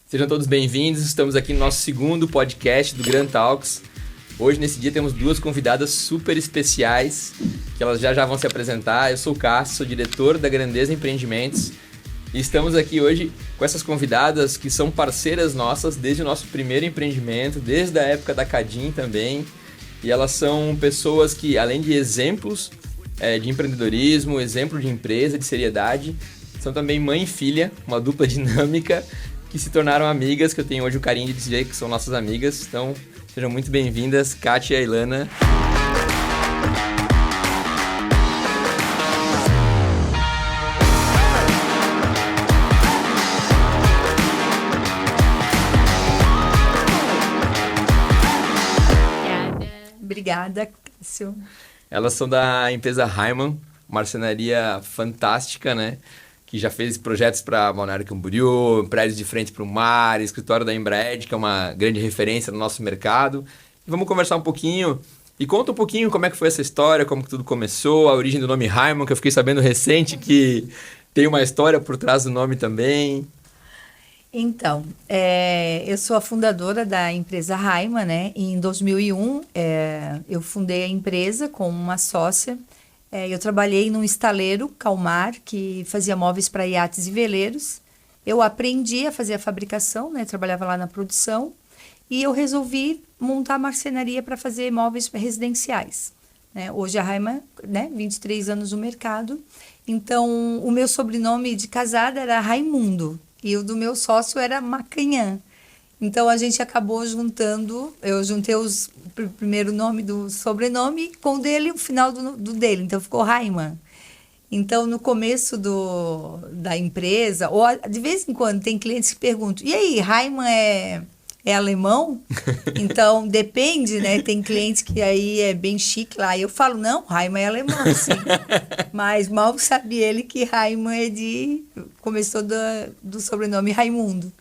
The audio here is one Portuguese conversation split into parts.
Sejam todos bem-vindos, estamos aqui no nosso segundo podcast do Gran Talks. Hoje, nesse dia, temos duas convidadas super especiais, que elas já vão se apresentar. Eu sou o Cássio, sou diretor da Grandeza Empreendimentos. E estamos aqui hoje com essas convidadas que são parceiras nossas desde o nosso primeiro empreendimento, desde a época da Cadim também. E elas são pessoas que, além de exemplos de empreendedorismo, exemplo de empresa, de seriedade, são também mãe e filha, uma dupla dinâmica, que se tornaram amigas, que eu tenho hoje o carinho de dizer que são nossas amigas. Então, sejam muito bem-vindas, Kátia e Ilana. Obrigada, Cássio. Elas são da empresa Heimann, marcenaria fantástica, né? Que já fez projetos para Balneário Camboriú, prédios de frente para o mar, escritório da Embraer, que é uma grande referência no nosso mercado. E vamos conversar um pouquinho. E conta um pouquinho como é que foi essa história, como que tudo começou, a origem do nome Heimann, que eu fiquei sabendo recente que tem uma história por trás do nome também. Então, eu sou a fundadora da empresa Heimann, né? Em 2001, eu fundei a empresa com uma sócia. Eu trabalhei num estaleiro, Calmar, que fazia móveis para iates e veleiros. Eu aprendi a fazer a fabricação, né? Trabalhava lá na produção. E eu resolvi montar marcenaria para fazer móveis residenciais. Né? Hoje a Heimann, né? 23 anos no mercado. Então, o meu sobrenome de casada era Raimundo. E o do meu sócio era Macanhã. Então, a gente acabou juntando, eu juntei o primeiro nome do sobrenome com o dele e o final do dele. Então, ficou Heimann. Então, no começo da empresa, ou de vez em quando tem clientes que perguntam, e aí, Heimann é alemão? Então, depende, né? Tem clientes que aí é bem chique lá. E eu falo, não, Heimann é alemão, sim. Mas mal sabe ele que Heimann começou do sobrenome Raimundo.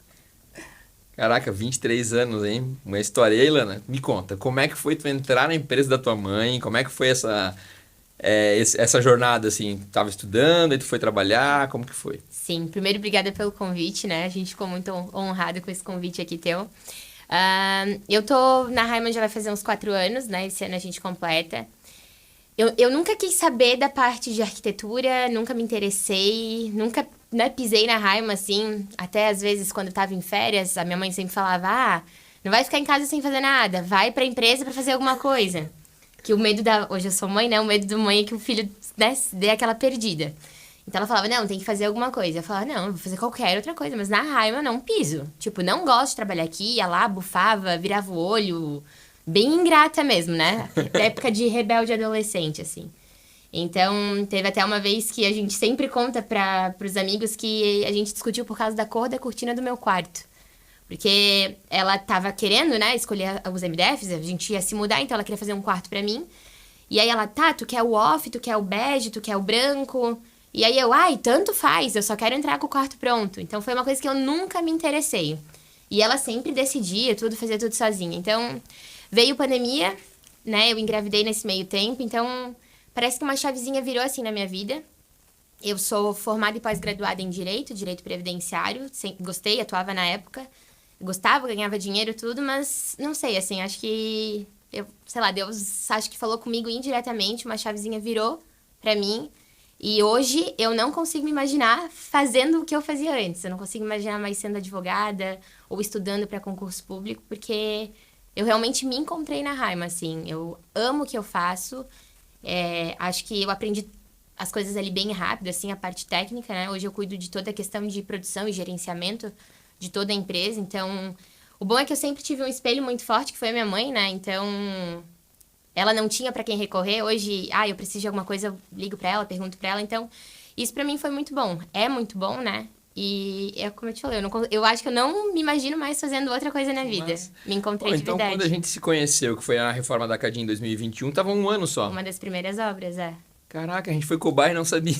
Caraca, 23 anos, hein? Uma história. E aí, Ilana, me conta, como é que foi tu entrar na empresa da tua mãe? Como é que foi essa jornada, assim? Tu tava estudando, aí tu foi trabalhar, como que foi? Sim, primeiro, obrigada pelo convite, né? A gente ficou muito honrado com esse convite aqui teu. Eu tô na Heimann já vai fazer uns 4 anos, né? Esse ano a gente completa. Eu nunca quis saber da parte de arquitetura, nunca me interessei, nunca, né, pisei na Heimann, assim. Até às vezes, quando eu tava em férias, a minha mãe sempre falava, não vai ficar em casa sem fazer nada, vai pra empresa pra fazer alguma coisa. Que o medo hoje eu sou mãe, né? O medo da mãe é que o filho, né, dê aquela perdida. Então ela falava, não, tem que fazer alguma coisa. Eu falava, não, eu vou fazer qualquer outra coisa, mas na Heimann eu não piso. Tipo, não gosto de trabalhar aqui, ia lá, bufava, virava o olho... Bem ingrata mesmo, né? Época de rebelde adolescente, assim. Então, teve até uma vez que a gente sempre conta pros amigos que a gente discutiu por causa da cor da cortina do meu quarto. Porque ela tava querendo, né, escolher os MDFs, a gente ia se mudar, então ela queria fazer um quarto pra mim. E aí ela, tu quer o off, tu quer o bege, tu quer o branco... E aí eu, tanto faz, eu só quero entrar com o quarto pronto. Então, foi uma coisa que eu nunca me interessei. E ela sempre decidia tudo, fazia tudo sozinha. Então... Veio pandemia, né? Eu engravidei nesse meio tempo, então parece que uma chavezinha virou assim na minha vida. Eu sou formada e pós-graduada em Direito Previdenciário, gostei, atuava na época, gostava, ganhava dinheiro, tudo, mas não sei, assim, acho que, Deus acho que falou comigo indiretamente, uma chavezinha virou pra mim. E hoje eu não consigo me imaginar fazendo o que eu fazia antes. Eu não consigo imaginar mais sendo advogada ou estudando para concurso público, porque... Eu realmente me encontrei na Heimann, assim. Eu amo o que eu faço. Acho que eu aprendi as coisas ali bem rápido, assim, a parte técnica, né? Hoje eu cuido de toda a questão de produção e gerenciamento de toda a empresa. Então, o bom é que eu sempre tive um espelho muito forte, que foi a minha mãe, né? Então, ela não tinha para quem recorrer. Hoje, eu preciso de alguma coisa, eu ligo para ela, pergunto para ela. Então, isso para mim foi muito bom. É muito bom, né? E é como eu te falei, eu acho que eu não me imagino mais fazendo outra coisa na vida. Mas... Me encontrei de verdade. Então, quando a gente se conheceu, que foi a reforma da Cadim em 2021, tava 1 ano só. Uma das primeiras obras, Caraca, a gente foi cobaia e não sabia.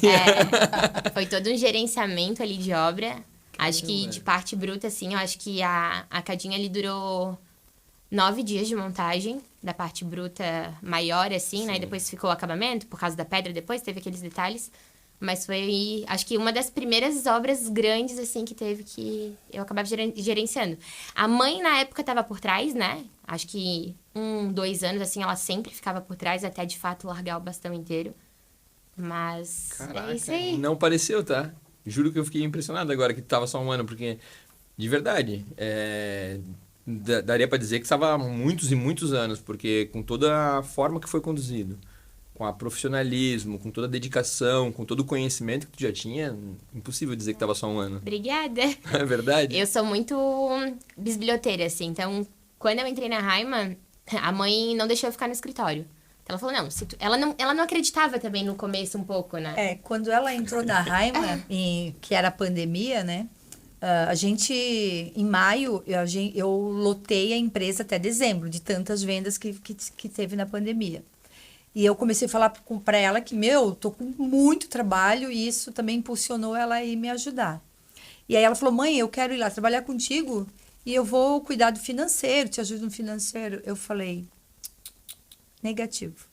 Foi todo um gerenciamento ali de obra. Acho que de parte bruta, assim, eu acho que a Cadim ali durou 9 dias de montagem, da parte bruta maior, assim, né? E depois ficou o acabamento, por causa da pedra, depois teve aqueles detalhes. Mas foi, acho que uma das primeiras obras grandes, assim, que teve que eu acabava gerenciando. A mãe, na época, estava por trás, né? Acho que 2 anos, assim, ela sempre ficava por trás, até, de fato, largar o bastão inteiro. Mas Caraca, é isso aí. não pareceu, tá? Juro que eu fiquei impressionado agora que tava só um ano, porque, de verdade, daria pra dizer que estava há muitos e muitos anos, porque com toda a forma que foi conduzido, com a profissionalismo, com toda a dedicação, com todo o conhecimento que tu já tinha, impossível dizer que tava só um ano. Obrigada. É verdade? Eu sou muito bisbilhoteira, assim. Então, quando eu entrei na Raima, a mãe não deixou eu ficar no escritório. Ela falou, não, ela não acreditava também no começo um pouco, né? Quando ela entrou na Raima, que era a pandemia, né? A gente, em maio, eu lotei a empresa até dezembro, de tantas vendas que teve na pandemia. E eu comecei a falar para ela que, tô com muito trabalho e isso também impulsionou ela a ir me ajudar. E aí ela falou, mãe, eu quero ir lá trabalhar contigo e eu vou cuidar do financeiro, te ajudo no financeiro. Eu falei, negativo.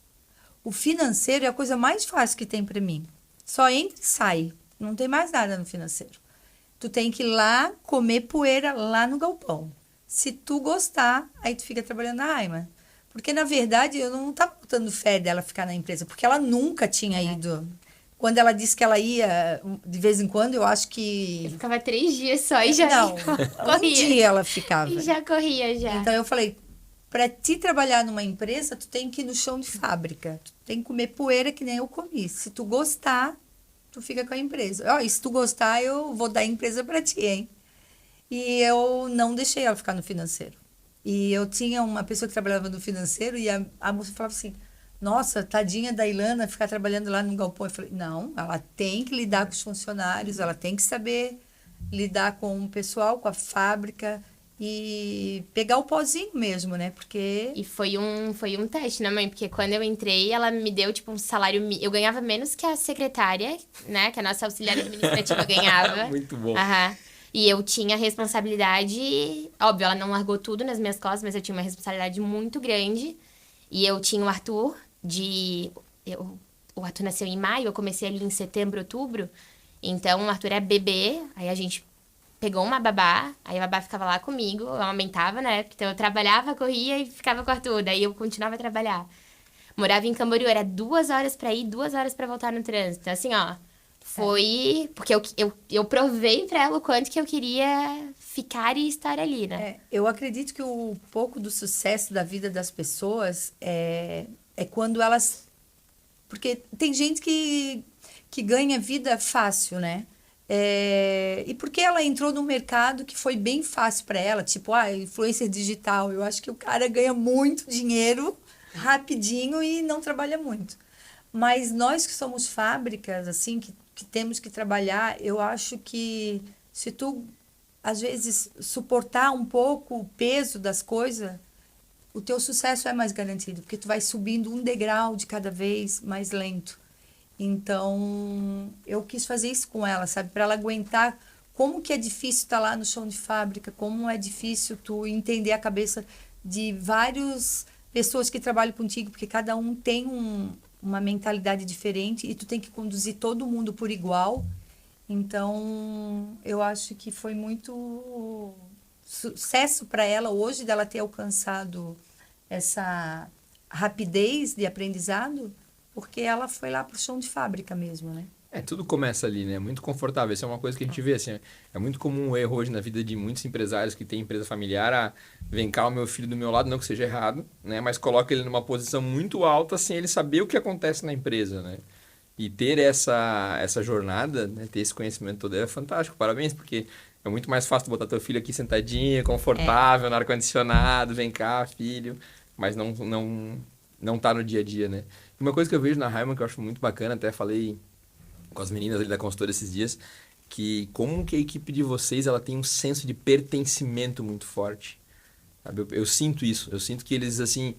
O financeiro é a coisa mais fácil que tem para mim. Só entra e sai. Não tem mais nada no financeiro. Tu tem que ir lá comer poeira lá no galpão. Se tu gostar, aí tu fica trabalhando na Raima. Porque, na verdade, eu não estava botando fé dela ficar na empresa, porque ela nunca tinha ido. Quando ela disse que ela ia, de vez em quando, eu acho que... Eu ficava 3 dias só e já Não, corria. um dia ela ficava. E já corria, já. Então, eu falei, para ti trabalhar numa empresa, tu tem que ir no chão de fábrica. Tu tem que comer poeira que nem eu comi. Se tu gostar, tu fica com a empresa. E se tu gostar, eu vou dar a empresa para ti, hein? E eu não deixei ela ficar no financeiro. E eu tinha uma pessoa que trabalhava no financeiro e a moça falava assim, nossa, tadinha da Ilana ficar trabalhando lá no galpão. Eu falei, não, ela tem que lidar com os funcionários, ela tem que saber lidar com o pessoal, com a fábrica e pegar o pozinho mesmo, né? Porque... E foi um teste, né, mãe? Porque quando eu entrei, ela me deu, tipo, um salário... Eu ganhava menos que a secretária, né? Que a nossa auxiliar administrativa ganhava. Muito bom. Aham. E eu tinha responsabilidade... Óbvio, ela não largou tudo nas minhas costas, mas eu tinha uma responsabilidade muito grande. E eu tinha o Arthur o Arthur nasceu em maio, eu comecei ali em setembro, outubro. Então, o Arthur é bebê, aí a gente pegou uma babá, aí a babá ficava lá comigo, eu amamentava, né? Então, eu trabalhava, corria e ficava com o Arthur. Daí, eu continuava a trabalhar. Morava em Camboriú, era 2 horas pra ir, 2 horas pra voltar no trânsito. Então, assim, ó... Foi porque eu provei pra ela o quanto que eu queria ficar e estar ali, né? Eu acredito que um pouco do sucesso da vida das pessoas é quando elas... Porque tem gente que ganha vida fácil, né? E porque ela entrou num mercado que foi bem fácil para ela, tipo, influencer digital. Eu acho que o cara ganha muito dinheiro rapidinho e não trabalha muito. Mas nós que somos fábricas, assim, que temos que trabalhar, eu acho que se tu, às vezes, suportar um pouco o peso das coisas, o teu sucesso é mais garantido, porque tu vai subindo um degrau de cada vez mais lento. Então, eu quis fazer isso com ela, sabe? Para ela aguentar como que é difícil estar lá no chão de fábrica, como é difícil tu entender a cabeça de várias pessoas que trabalham contigo, porque cada um tem uma mentalidade diferente e tu tem que conduzir todo mundo por igual. Então, eu acho que foi muito sucesso para ela hoje dela ter alcançado essa rapidez de aprendizado, porque ela foi lá pro chão de fábrica mesmo, né? Tudo começa ali, né? Muito confortável. Isso é uma coisa que a gente vê, assim, é muito comum um erro hoje na vida de muitos empresários que têm empresa familiar, vem cá o meu filho do meu lado, não que seja errado, né? Mas coloca ele numa posição muito alta sem ele saber o que acontece na empresa, né? E ter essa jornada, né? Ter esse conhecimento todo é fantástico. Parabéns, porque é muito mais fácil botar teu filho aqui sentadinho, confortável, no ar-condicionado, vem cá, filho, mas não tá no dia a dia, né? E uma coisa que eu vejo na Raima que eu acho muito bacana, até falei com as meninas ali da consultora esses dias, que como que a equipe de vocês ela tem um senso de pertencimento muito forte. Sabe? Eu sinto isso. Eu sinto que eles, assim,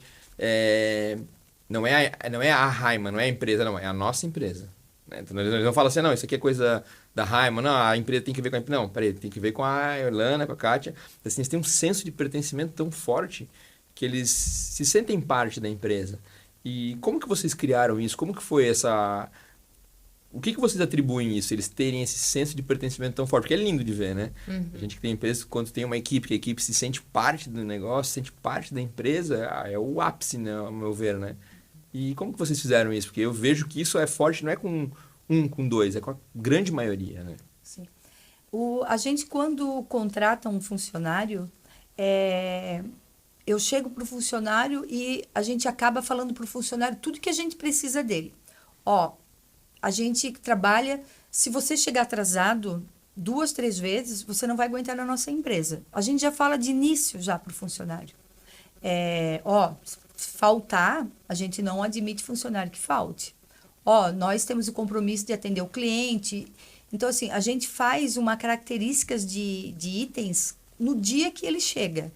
não é a Raima, não é a empresa, não, é a nossa empresa. Né? Então, eles não falam assim, não, isso aqui é coisa da Raima, não, a empresa tem que ver com a empresa. Não, peraí, tem que ver com a Ilana, com a Kátia. Assim, eles têm um senso de pertencimento tão forte que eles se sentem parte da empresa. E como que vocês criaram isso? Como que foi O que vocês atribuem isso? Eles terem esse senso de pertencimento tão forte? Porque é lindo de ver, né? A gente que tem empresa, quando tem uma equipe, que a equipe se sente parte do negócio, se sente parte da empresa, é o ápice, né, ao meu ver, né? E como que vocês fizeram isso? Porque eu vejo que isso é forte, não é com com dois, é com a grande maioria, né? Sim. A gente, quando contrata um funcionário, eu chego para o funcionário e a gente acaba falando para o funcionário tudo que a gente precisa dele. Ó, a gente trabalha, se você chegar atrasado 2, 3 vezes, você não vai aguentar na nossa empresa. A gente já fala de início já para o funcionário. Faltar, a gente não admite funcionário que falte. Nós temos o compromisso de atender o cliente. Então, assim, a gente faz uma características de itens no dia que ele chega.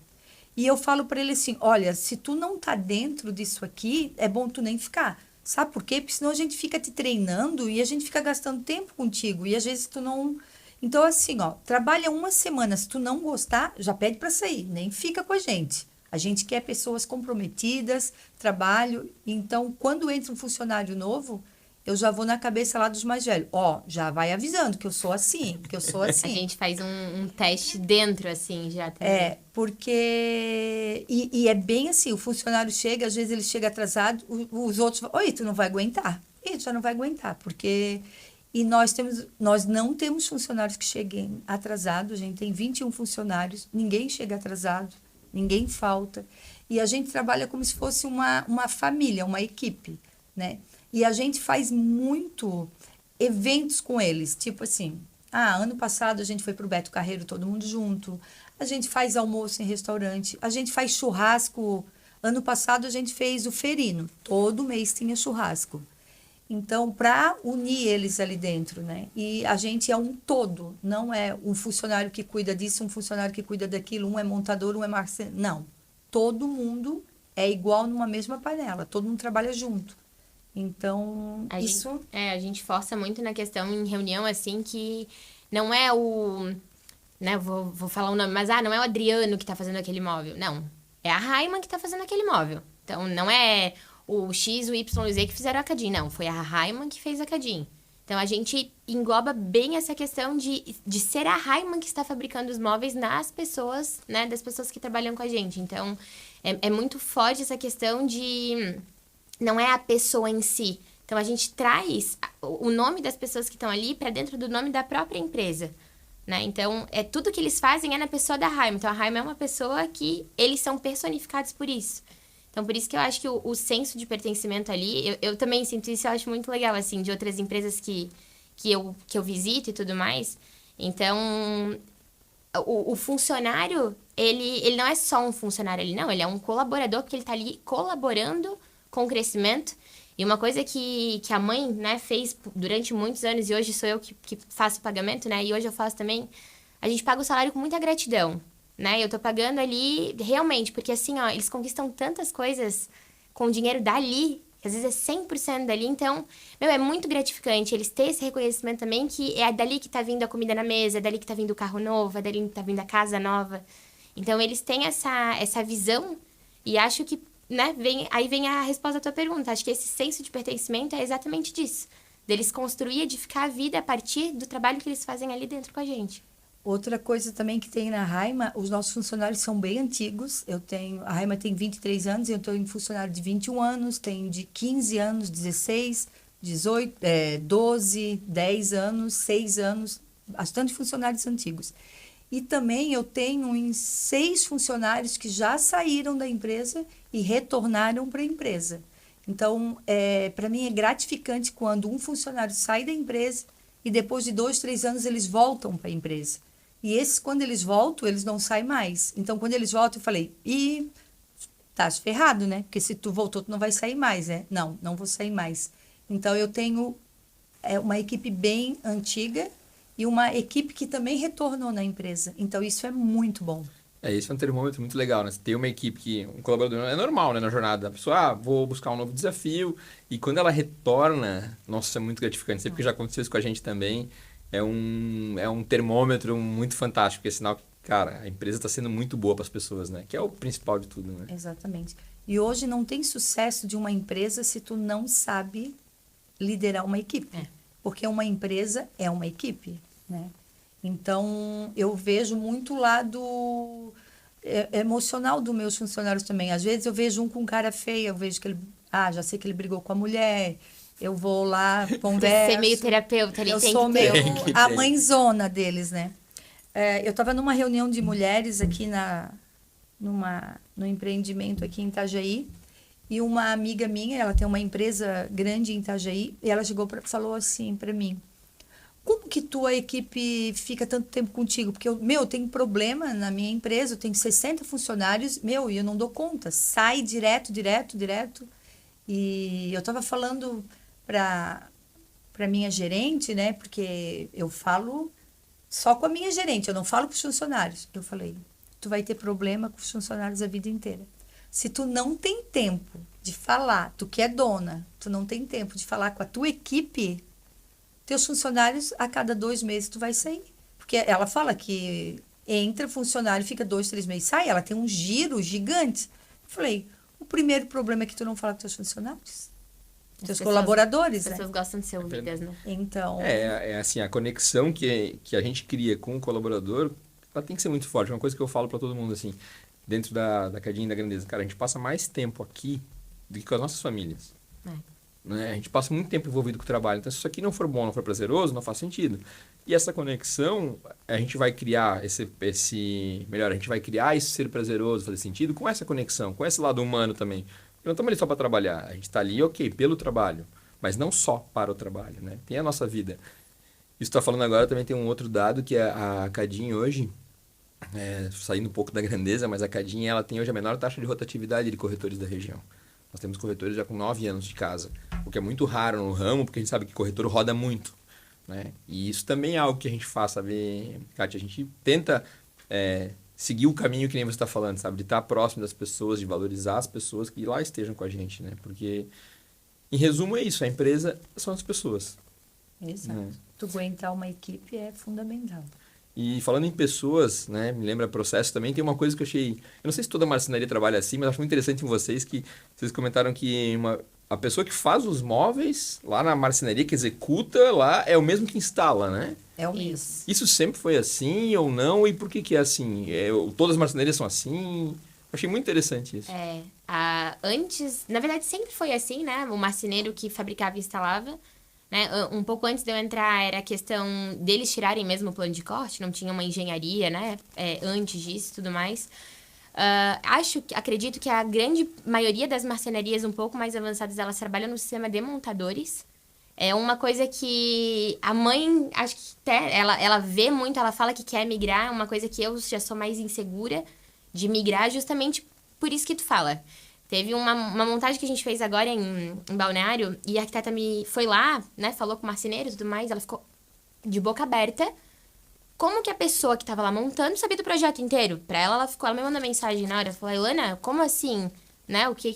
E eu falo para ele assim, olha, se tu não tá dentro disso aqui, é bom tu nem ficar. Sabe por quê? Porque senão a gente fica te treinando e a gente fica gastando tempo contigo. E às vezes tu não... Então, assim, trabalha uma semana. Se tu não gostar, já pede para sair. Nem fica com a gente. A gente quer pessoas comprometidas, trabalho. Então, quando entra um funcionário novo, eu já vou na cabeça lá dos mais velhos. Já vai avisando que eu sou assim, que eu sou assim. A gente faz um teste dentro, assim, já. Também. Porque... E é bem assim, o funcionário chega, às vezes ele chega atrasado, os outros falam, oi, tu não vai aguentar. E tu já não vai aguentar, porque... E nós não temos funcionários que cheguem atrasados, a gente tem 21 funcionários, ninguém chega atrasado, ninguém falta. E a gente trabalha como se fosse uma família, uma equipe, né? E a gente faz muito eventos com eles, tipo assim, ano passado a gente foi pro Beto Carreiro todo mundo junto, a gente faz almoço em restaurante, a gente faz churrasco, ano passado a gente fez o Ferino, todo mês tinha churrasco. Então, para unir eles ali dentro, né? E a gente é um todo, não é um funcionário que cuida disso, um funcionário que cuida daquilo, um é montador, um é marceneiro, não. Todo mundo é igual numa mesma panela, todo mundo trabalha junto. Então, a gente força muito na questão em reunião, assim, que não é o... Né, vou falar o nome, mas não é o Adriano que está fazendo aquele móvel. Não, é a Raiman que está fazendo aquele móvel. Então, não é o X, o Y e o Z que fizeram a Cadim, não. Foi a Raiman que fez a Cadim. Então, a gente engloba bem essa questão de ser a Raiman que está fabricando os móveis nas pessoas, né, das pessoas que trabalham com a gente. Então, é muito forte essa questão de... Não é a pessoa em si. Então, a gente traz o nome das pessoas que estão ali para dentro do nome da própria empresa, né? Então, tudo que eles fazem é na pessoa da Raiman. Então, a Raiman é uma pessoa que eles são personificados por isso. Então, por isso que eu acho que o senso de pertencimento ali... Eu também sinto isso, eu acho muito legal, assim, de outras empresas que eu visito e tudo mais. Então, o funcionário, ele não é só um funcionário ali, não. Ele é um colaborador, porque ele está ali colaborando com o crescimento. E uma coisa que a mãe, né, fez durante muitos anos, e hoje sou eu que faço o pagamento, né, e hoje eu faço também, a gente paga o salário com muita gratidão, né, eu tô pagando ali realmente, porque assim, eles conquistam tantas coisas com o dinheiro dali, que às vezes é 100% dali, então, é muito gratificante eles terem esse reconhecimento também, que é dali que tá vindo a comida na mesa, é dali que tá vindo o carro novo, é dali que tá vindo a casa nova. Então, eles têm essa visão, e acho que, né, aí vem a resposta à tua pergunta. Acho que esse senso de pertencimento é exatamente disso. Deles construir e edificar a vida a partir do trabalho que eles fazem ali dentro com a gente. Outra coisa também que tem na Raiman, os nossos funcionários são bem antigos. A Raiman tem 23 anos, eu tenho funcionário de 21 anos, tenho de 15 anos, 16, 18, 12, 10 anos, 6 anos, bastante funcionários antigos. E também eu tenho 6 funcionários que já saíram da empresa e retornaram para a empresa. Então, para mim é gratificante quando um funcionário sai da empresa e depois de 2, 3 anos eles voltam para a empresa. E esses, quando eles voltam, eles não saem mais. Então, quando eles voltam, eu falei, tá ferrado, né? Porque se tu voltou, tu não vai sair mais, né? Não vou sair mais. Então, eu tenho uma equipe bem antiga e uma equipe que também retornou na empresa. Então, isso é muito bom. Isso é um termômetro muito legal, né? Você tem uma equipe um colaborador, é normal, né, na jornada. A pessoa, vou buscar um novo desafio. E quando ela retorna, nossa, é muito gratificante. Sempre que já aconteceu isso com a gente também, é um termômetro muito fantástico. Porque é sinal que, cara, a empresa está sendo muito boa para as pessoas, né? Que é o principal de tudo, né? Exatamente. E hoje não tem sucesso de uma empresa se tu não sabe liderar uma equipe. porque uma empresa é uma equipe, né? Então, eu vejo muito o lado emocional dos meus funcionários também. Às vezes eu vejo um com cara feia, eu vejo que ele, já sei que ele brigou com a mulher, eu vou lá, converso. Você é meio terapeuta, ele eu tem sou que meio ter. a mãezona deles, né? Eu estava numa reunião de mulheres aqui no empreendimento aqui em Itajaí, e uma amiga minha, ela tem uma empresa grande em Itajaí, e ela falou assim para mim: como que tua equipe fica tanto tempo contigo? Porque eu tenho problema na minha empresa, eu tenho 60 funcionários, e eu não dou conta. Sai direto. E eu estava falando para minha gerente, né? Porque eu falo só com a minha gerente, eu não falo com os funcionários. Eu falei: tu vai ter problema com os funcionários a vida inteira. Se tu não tem tempo de falar, tu que é dona, tu não tem tempo de falar com a tua equipe, teus funcionários, a cada 2 meses, tu vai sair. Porque ela fala que entra funcionário, fica 2, 3 meses, sai. Ela tem um giro gigante. Eu falei: o primeiro problema é que tu não fala com teus funcionários. Teus colaboradores, As pessoas gostam de ser ouvidas, né? Então... assim, a conexão que a gente cria com o colaborador, ela tem que ser muito forte. Uma coisa que eu falo para todo mundo, assim, dentro da Cadinha da Grandeza. Cara, a gente passa mais tempo aqui do que com as nossas famílias. Né? A gente passa muito tempo envolvido com o trabalho. Então, se isso aqui não for bom, não for prazeroso, não faz sentido. E essa conexão, a gente vai criar melhor, a gente vai criar esse ser prazeroso, fazer sentido com essa conexão, com esse lado humano também. Porque não estamos ali só para trabalhar. A gente está ali, pelo trabalho. Mas não só para o trabalho, né? Tem a nossa vida. Isso está falando agora, também tem um outro dado, que a Cadinha hoje, saindo um pouco da Grandeza, mas a Cadinha, ela tem hoje a menor taxa de rotatividade de corretores da região. Nós temos corretores já com 9 anos de casa, o que é muito raro no ramo, porque a gente sabe que corretor roda muito, né? E isso também é algo que a gente faz, sabe, Kátia? A gente tenta seguir o caminho que nem você está falando, sabe? De estar próximo das pessoas, de valorizar as pessoas que lá estejam com a gente, né? Porque, em resumo, é isso. A empresa são as pessoas. Exato. Tu aguentar uma equipe é fundamental. E falando em pessoas, né, me lembra processo também, tem uma coisa que eu achei... Eu não sei se toda marcenaria trabalha assim, mas acho muito interessante em vocês que vocês comentaram que a pessoa que faz os móveis lá na marcenaria, que executa lá, é o mesmo que instala, né? É o mesmo. Isso sempre foi assim ou não? E por que é assim? Todas as marcenarias são assim? Eu achei muito interessante isso. Antes, na verdade, sempre foi assim, né? O marceneiro que fabricava e instalava. Né? Um pouco antes de eu entrar, era a questão deles tirarem mesmo o plano de corte, não tinha uma engenharia, né? Antes disso e tudo mais. Acredito que a grande maioria das marcenarias um pouco mais avançadas, elas trabalham no sistema de montadores. É uma coisa que a mãe, acho que até, ela vê muito, ela fala que quer migrar, é uma coisa que eu já sou mais insegura de migrar, justamente por isso que tu fala. Teve uma montagem que a gente fez agora em Balneário, e a arquiteta foi lá, né, falou com o marceneiro e tudo mais, ela ficou de boca aberta. Como que a pessoa que estava lá montando sabia do projeto inteiro? Pra ela me mandou mensagem na hora, falou: Ilana, como assim? Né? O que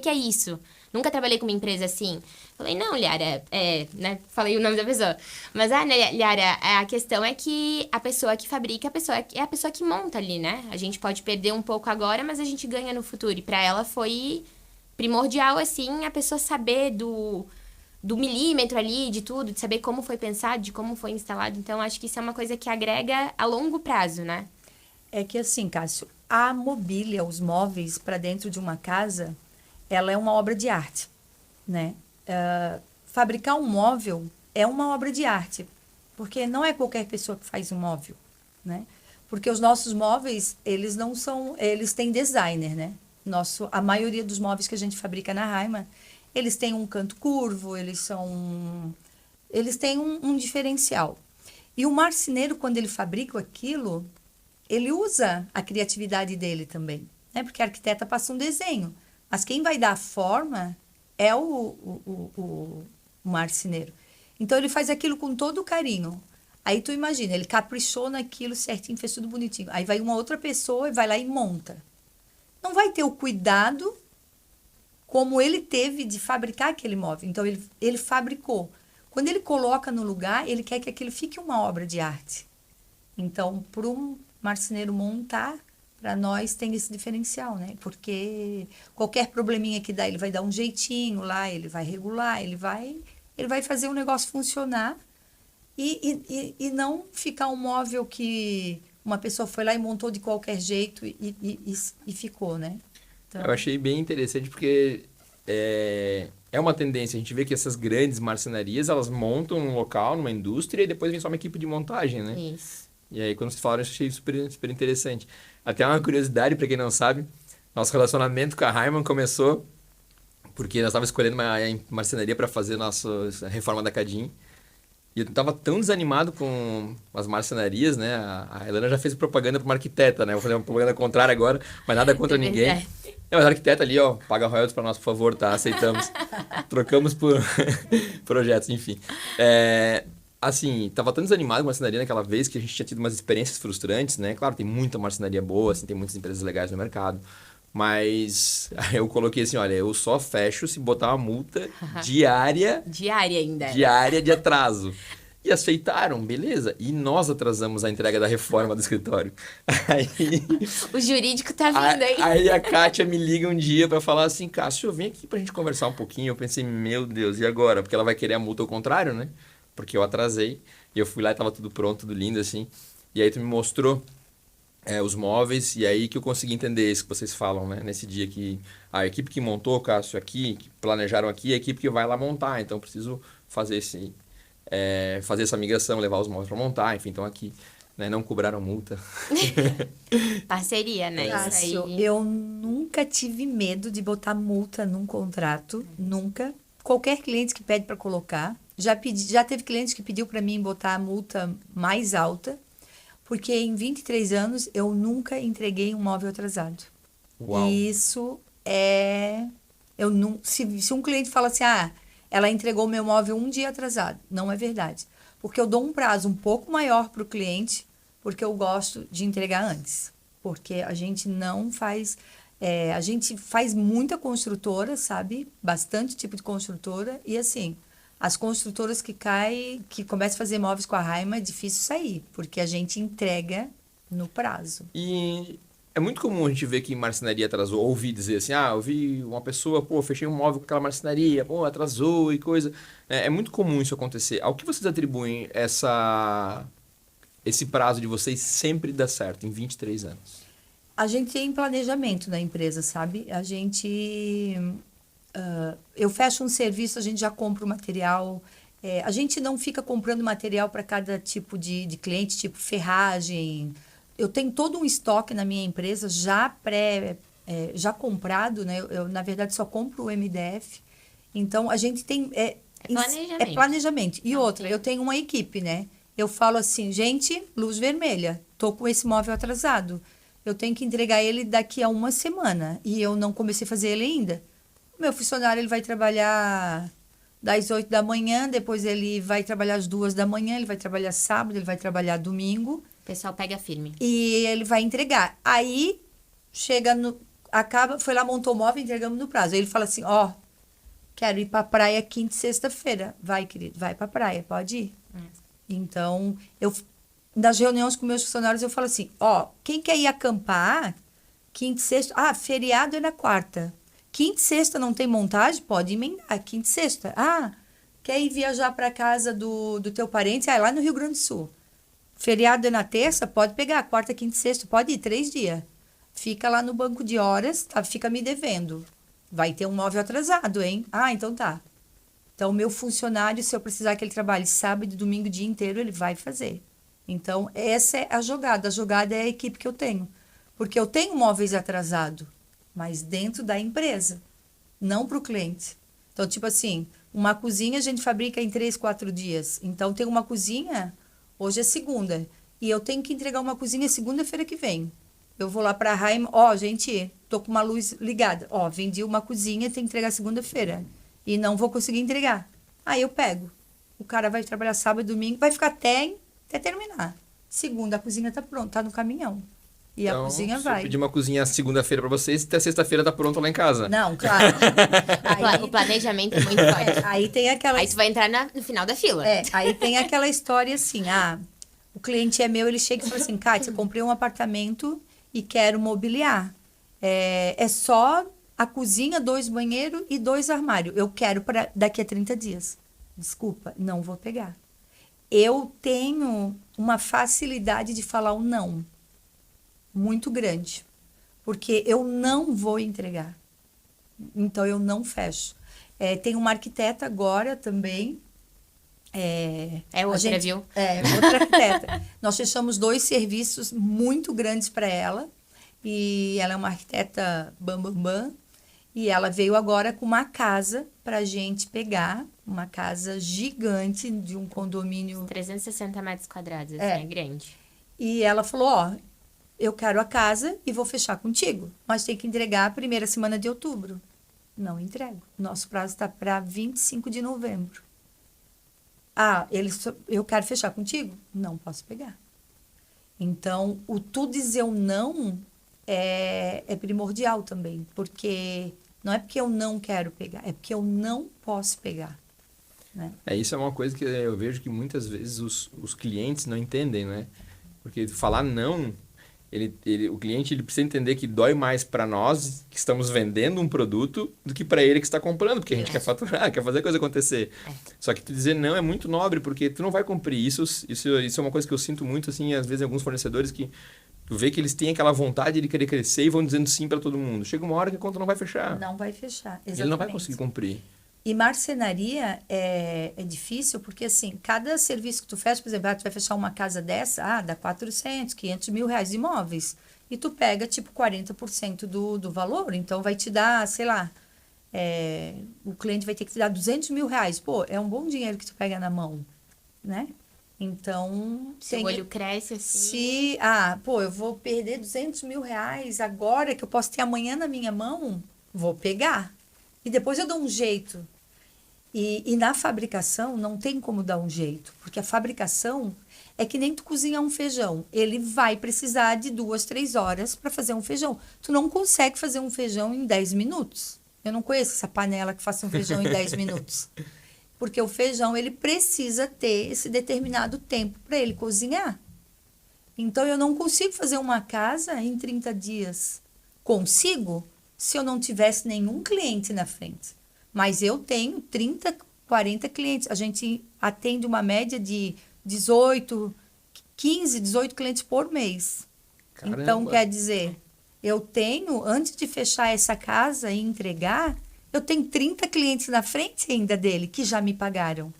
é isso? Nunca trabalhei com uma empresa assim. Falei: não, Liara, né? Falei o nome da pessoa. Mas, né, Liara, a questão é que a pessoa que fabrica, é a pessoa que monta ali, né? A gente pode perder um pouco agora, mas a gente ganha no futuro. E pra ela foi primordial, assim, a pessoa saber do milímetro ali, de tudo, de saber como foi pensado, de como foi instalado. Então, acho que isso é uma coisa que agrega a longo prazo, né? É que assim, Cássio, a mobília, os móveis para dentro de uma casa, ela é uma obra de arte, né? Fabricar um móvel é uma obra de arte, porque não é qualquer pessoa que faz um móvel, né? Porque os nossos móveis, eles não são, eles têm designer, né? A maioria dos móveis que a gente fabrica na Raima, eles têm um canto curvo, eles têm um diferencial. E o marceneiro, quando ele fabrica aquilo, ele usa a criatividade dele também, né? Porque a arquiteta passa um desenho, mas quem vai dar a forma é o marceneiro. Então, ele faz aquilo com todo o carinho. Aí, tu imagina, ele caprichou naquilo certinho, fez tudo bonitinho. Aí, vai uma outra pessoa e vai lá e monta. Não vai ter o cuidado como ele teve de fabricar aquele móvel. Então, ele fabricou. Quando ele coloca no lugar, ele quer que aquilo fique uma obra de arte. Então, para um marceneiro montar, para nós tem esse diferencial, né? Porque qualquer probleminha que dá, ele vai dar um jeitinho lá, ele vai regular, ele vai ele vai fazer o negócio funcionar e não ficar um móvel que uma pessoa foi lá e montou de qualquer jeito e ficou, né? Então, Eu achei bem interessante porque é uma tendência. A gente vê que essas grandes marcenarias, elas montam num local, numa indústria, e depois vem só uma equipe de montagem, né? Isso. E aí, quando vocês falaram, eu achei super, super interessante. Até uma curiosidade, para quem não sabe, nosso relacionamento com a Heimann começou porque nós estávamos escolhendo uma marcenaria para fazer nossa reforma da Cadin. E eu estava tão desanimado com as marcenarias, né? A Helena já fez propaganda para uma arquiteta, né? Eu vou fazer uma propaganda contrária agora, mas nada contra ninguém. Mas a arquiteta ali, ó, paga royalties para nós, por favor, tá? Aceitamos. Trocamos por projetos, enfim. Assim, tava tão desanimado com a marcenaria naquela vez que a gente tinha tido umas experiências frustrantes, né? Claro, tem muita marcenaria boa, assim, tem muitas empresas legais no mercado. Mas eu coloquei assim, olha, eu só fecho se botar uma multa diária... Diária ainda. Diária de atraso. E aceitaram, beleza. E nós atrasamos a entrega da reforma do escritório. Aí, o jurídico tá vindo aí. Aí a Kátia me liga um dia pra falar assim, Cássio, vem aqui pra gente conversar um pouquinho. Eu pensei, meu Deus, e agora? Porque ela vai querer a multa ao contrário, né? Porque eu atrasei. E eu fui lá e tava tudo pronto, tudo lindo, assim. E aí tu me mostrou os móveis, e aí que eu consegui entender isso que vocês falam, né? Nesse dia que a equipe que montou, Cássio, aqui, que planejaram aqui, a equipe que vai lá montar. Então, eu preciso fazer fazer essa migração, levar os móveis para montar, enfim, então aqui, né? Não cobraram multa. Parceria, né? Cássio, Isso aí. eu nunca tive medo de botar multa num contrato, nunca. Qualquer cliente que pede para colocar, já teve cliente que pediu para mim botar a multa mais alta, porque em 23 anos eu nunca entreguei um móvel atrasado. Uau. E isso se um cliente fala assim, ela entregou o meu móvel um dia atrasado, não é verdade. Porque eu dou um prazo um pouco maior para o cliente, porque eu gosto de entregar antes. Porque a gente não faz... a gente faz muita construtora, sabe? Bastante tipo de construtora. E assim, as construtoras que começam a fazer móveis com a Heimann, é difícil sair, porque a gente entrega no prazo. E é muito comum a gente ver que marcenaria atrasou, ouvir dizer assim, eu vi uma pessoa, fechei um móvel com aquela marcenaria, atrasou e coisa. É muito comum isso acontecer. Ao que vocês atribuem esse prazo de vocês sempre dar certo, em 23 anos? A gente tem planejamento na empresa, sabe? A gente... eu fecho um serviço, a gente já compra o material. A gente não fica comprando material para cada tipo de cliente, tipo ferragem. Eu tenho todo um estoque na minha empresa já já comprado, né? Eu, na verdade, só compro o MDF. Então, a gente tem... planejamento. Planejamento. E outra, eu tenho uma equipe, né? Eu falo assim, gente, luz vermelha, tô com esse móvel atrasado. Eu tenho que entregar ele daqui a uma semana e eu não comecei a fazer ele ainda. O meu funcionário, ele vai trabalhar das 8 da manhã, depois ele vai trabalhar às 2 da manhã, ele vai trabalhar sábado, ele vai trabalhar domingo. O pessoal pega firme. E ele vai entregar. Aí, foi lá, montou o móvel e entregamos no prazo. Aí ele fala assim, quero ir pra praia quinta e sexta-feira. Vai, querido, vai pra praia, pode ir. Então, nas reuniões com meus funcionários, eu falo assim, quem quer ir acampar, quinta e sexta... feriado é na quarta. Quinta e sexta não tem montagem? Pode emendar, quinta e sexta. Quer ir viajar para casa do teu parente? Lá no Rio Grande do Sul. Feriado é na terça? Pode pegar, quarta, quinta e sexta. Pode ir, 3 dias. Fica lá no banco de horas, fica me devendo. Vai ter um móvel atrasado, hein? Então tá. Então, o meu funcionário, se eu precisar que ele trabalhe sábado e domingo o dia inteiro, ele vai fazer. Então, essa é a jogada. A jogada é a equipe que eu tenho. Porque eu tenho móveis atrasados, mas dentro da empresa, não para o cliente. Então, tipo assim, uma cozinha a gente fabrica em 3, 4 dias. Então, tem uma cozinha, hoje é segunda, e eu tenho que entregar uma cozinha segunda-feira que vem. Eu vou lá para a Heimann, gente, tô com uma luz ligada. Vendi uma cozinha, tem que entregar segunda-feira. E não vou conseguir entregar. Aí eu pego. O cara vai trabalhar sábado e domingo, vai ficar até terminar. Segunda, a cozinha tá pronta, tá no caminhão. E então, a cozinha se vai. eu pedir uma cozinha segunda-feira para vocês, até sexta-feira tá pronto lá em casa. Não, claro. O planejamento é muito forte. Aí tem aquela... Aí tu vai entrar no final da fila. Aí tem aquela história assim, o cliente é meu, ele chega e fala assim, Kátia, eu comprei um apartamento e quero mobiliar. É só a cozinha, 2 banheiros e 2 armários. Eu quero para daqui a 30 dias. Desculpa, não vou pegar. Eu tenho uma facilidade de falar o não muito grande, porque eu não vou entregar. Então, eu não fecho. Tem uma arquiteta agora também. Outra, viu? Outra arquiteta. Nós fechamos 2 serviços muito grandes para ela. E ela é uma arquiteta bam. E ela veio agora com uma casa para a gente pegar. Uma casa gigante de um condomínio. 360 metros quadrados, assim, é grande. E ela falou, eu quero a casa e vou fechar contigo. Mas tem que entregar a primeira semana de outubro. Não entrego. Nosso prazo está para 25 de novembro. Eu quero fechar contigo? Não posso pegar. Então, tu dizer o não é primordial também. Porque não é porque eu não quero pegar, é porque eu não posso pegar. Né? Isso é uma coisa que eu vejo que muitas vezes os clientes não entendem, né? Porque falar não, o cliente ele precisa entender que dói mais para nós que estamos vendendo um produto do que para ele que está comprando, porque a gente quer faturar, quer fazer a coisa acontecer. Só que tu dizer não é muito nobre, porque tu não vai cumprir. Isso é uma coisa que eu sinto muito, assim, às vezes, em alguns fornecedores que tu vê que eles têm aquela vontade de querer crescer e vão dizendo sim para todo mundo. Chega uma hora que a conta não vai fechar. Não vai fechar, exatamente. Ele não vai conseguir cumprir. E marcenaria é difícil, porque assim, cada serviço que tu fecha, por exemplo, tu vai fechar uma casa dessa, dá 400, 500 mil reais de imóveis. E tu pega, tipo, 40% do valor. Então, vai te dar, sei lá, o cliente vai ter que te dar 200 mil reais. Pô, é um bom dinheiro que tu pega na mão, né? Então... Se o olho cresce assim... eu vou perder 200 mil reais agora, que eu posso ter amanhã na minha mão, vou pegar. E depois eu dou um jeito. E na fabricação não tem como dar um jeito, porque a fabricação é que nem tu cozinhar um feijão. Ele vai precisar de 2, 3 horas para fazer um feijão. Tu não consegue fazer um feijão em 10 minutos. Eu não conheço essa panela que faça um feijão em 10 minutos. Porque o feijão, ele precisa ter esse determinado tempo para ele cozinhar. Então, eu não consigo fazer uma casa em 30 dias. Consigo se eu não tivesse nenhum cliente na frente. Mas eu tenho 30, 40 clientes. A gente atende uma média de 18 clientes por mês. Caramba. Então, quer dizer, eu tenho, antes de fechar essa casa e entregar, eu tenho 30 clientes na frente ainda dele, que já me pagaram.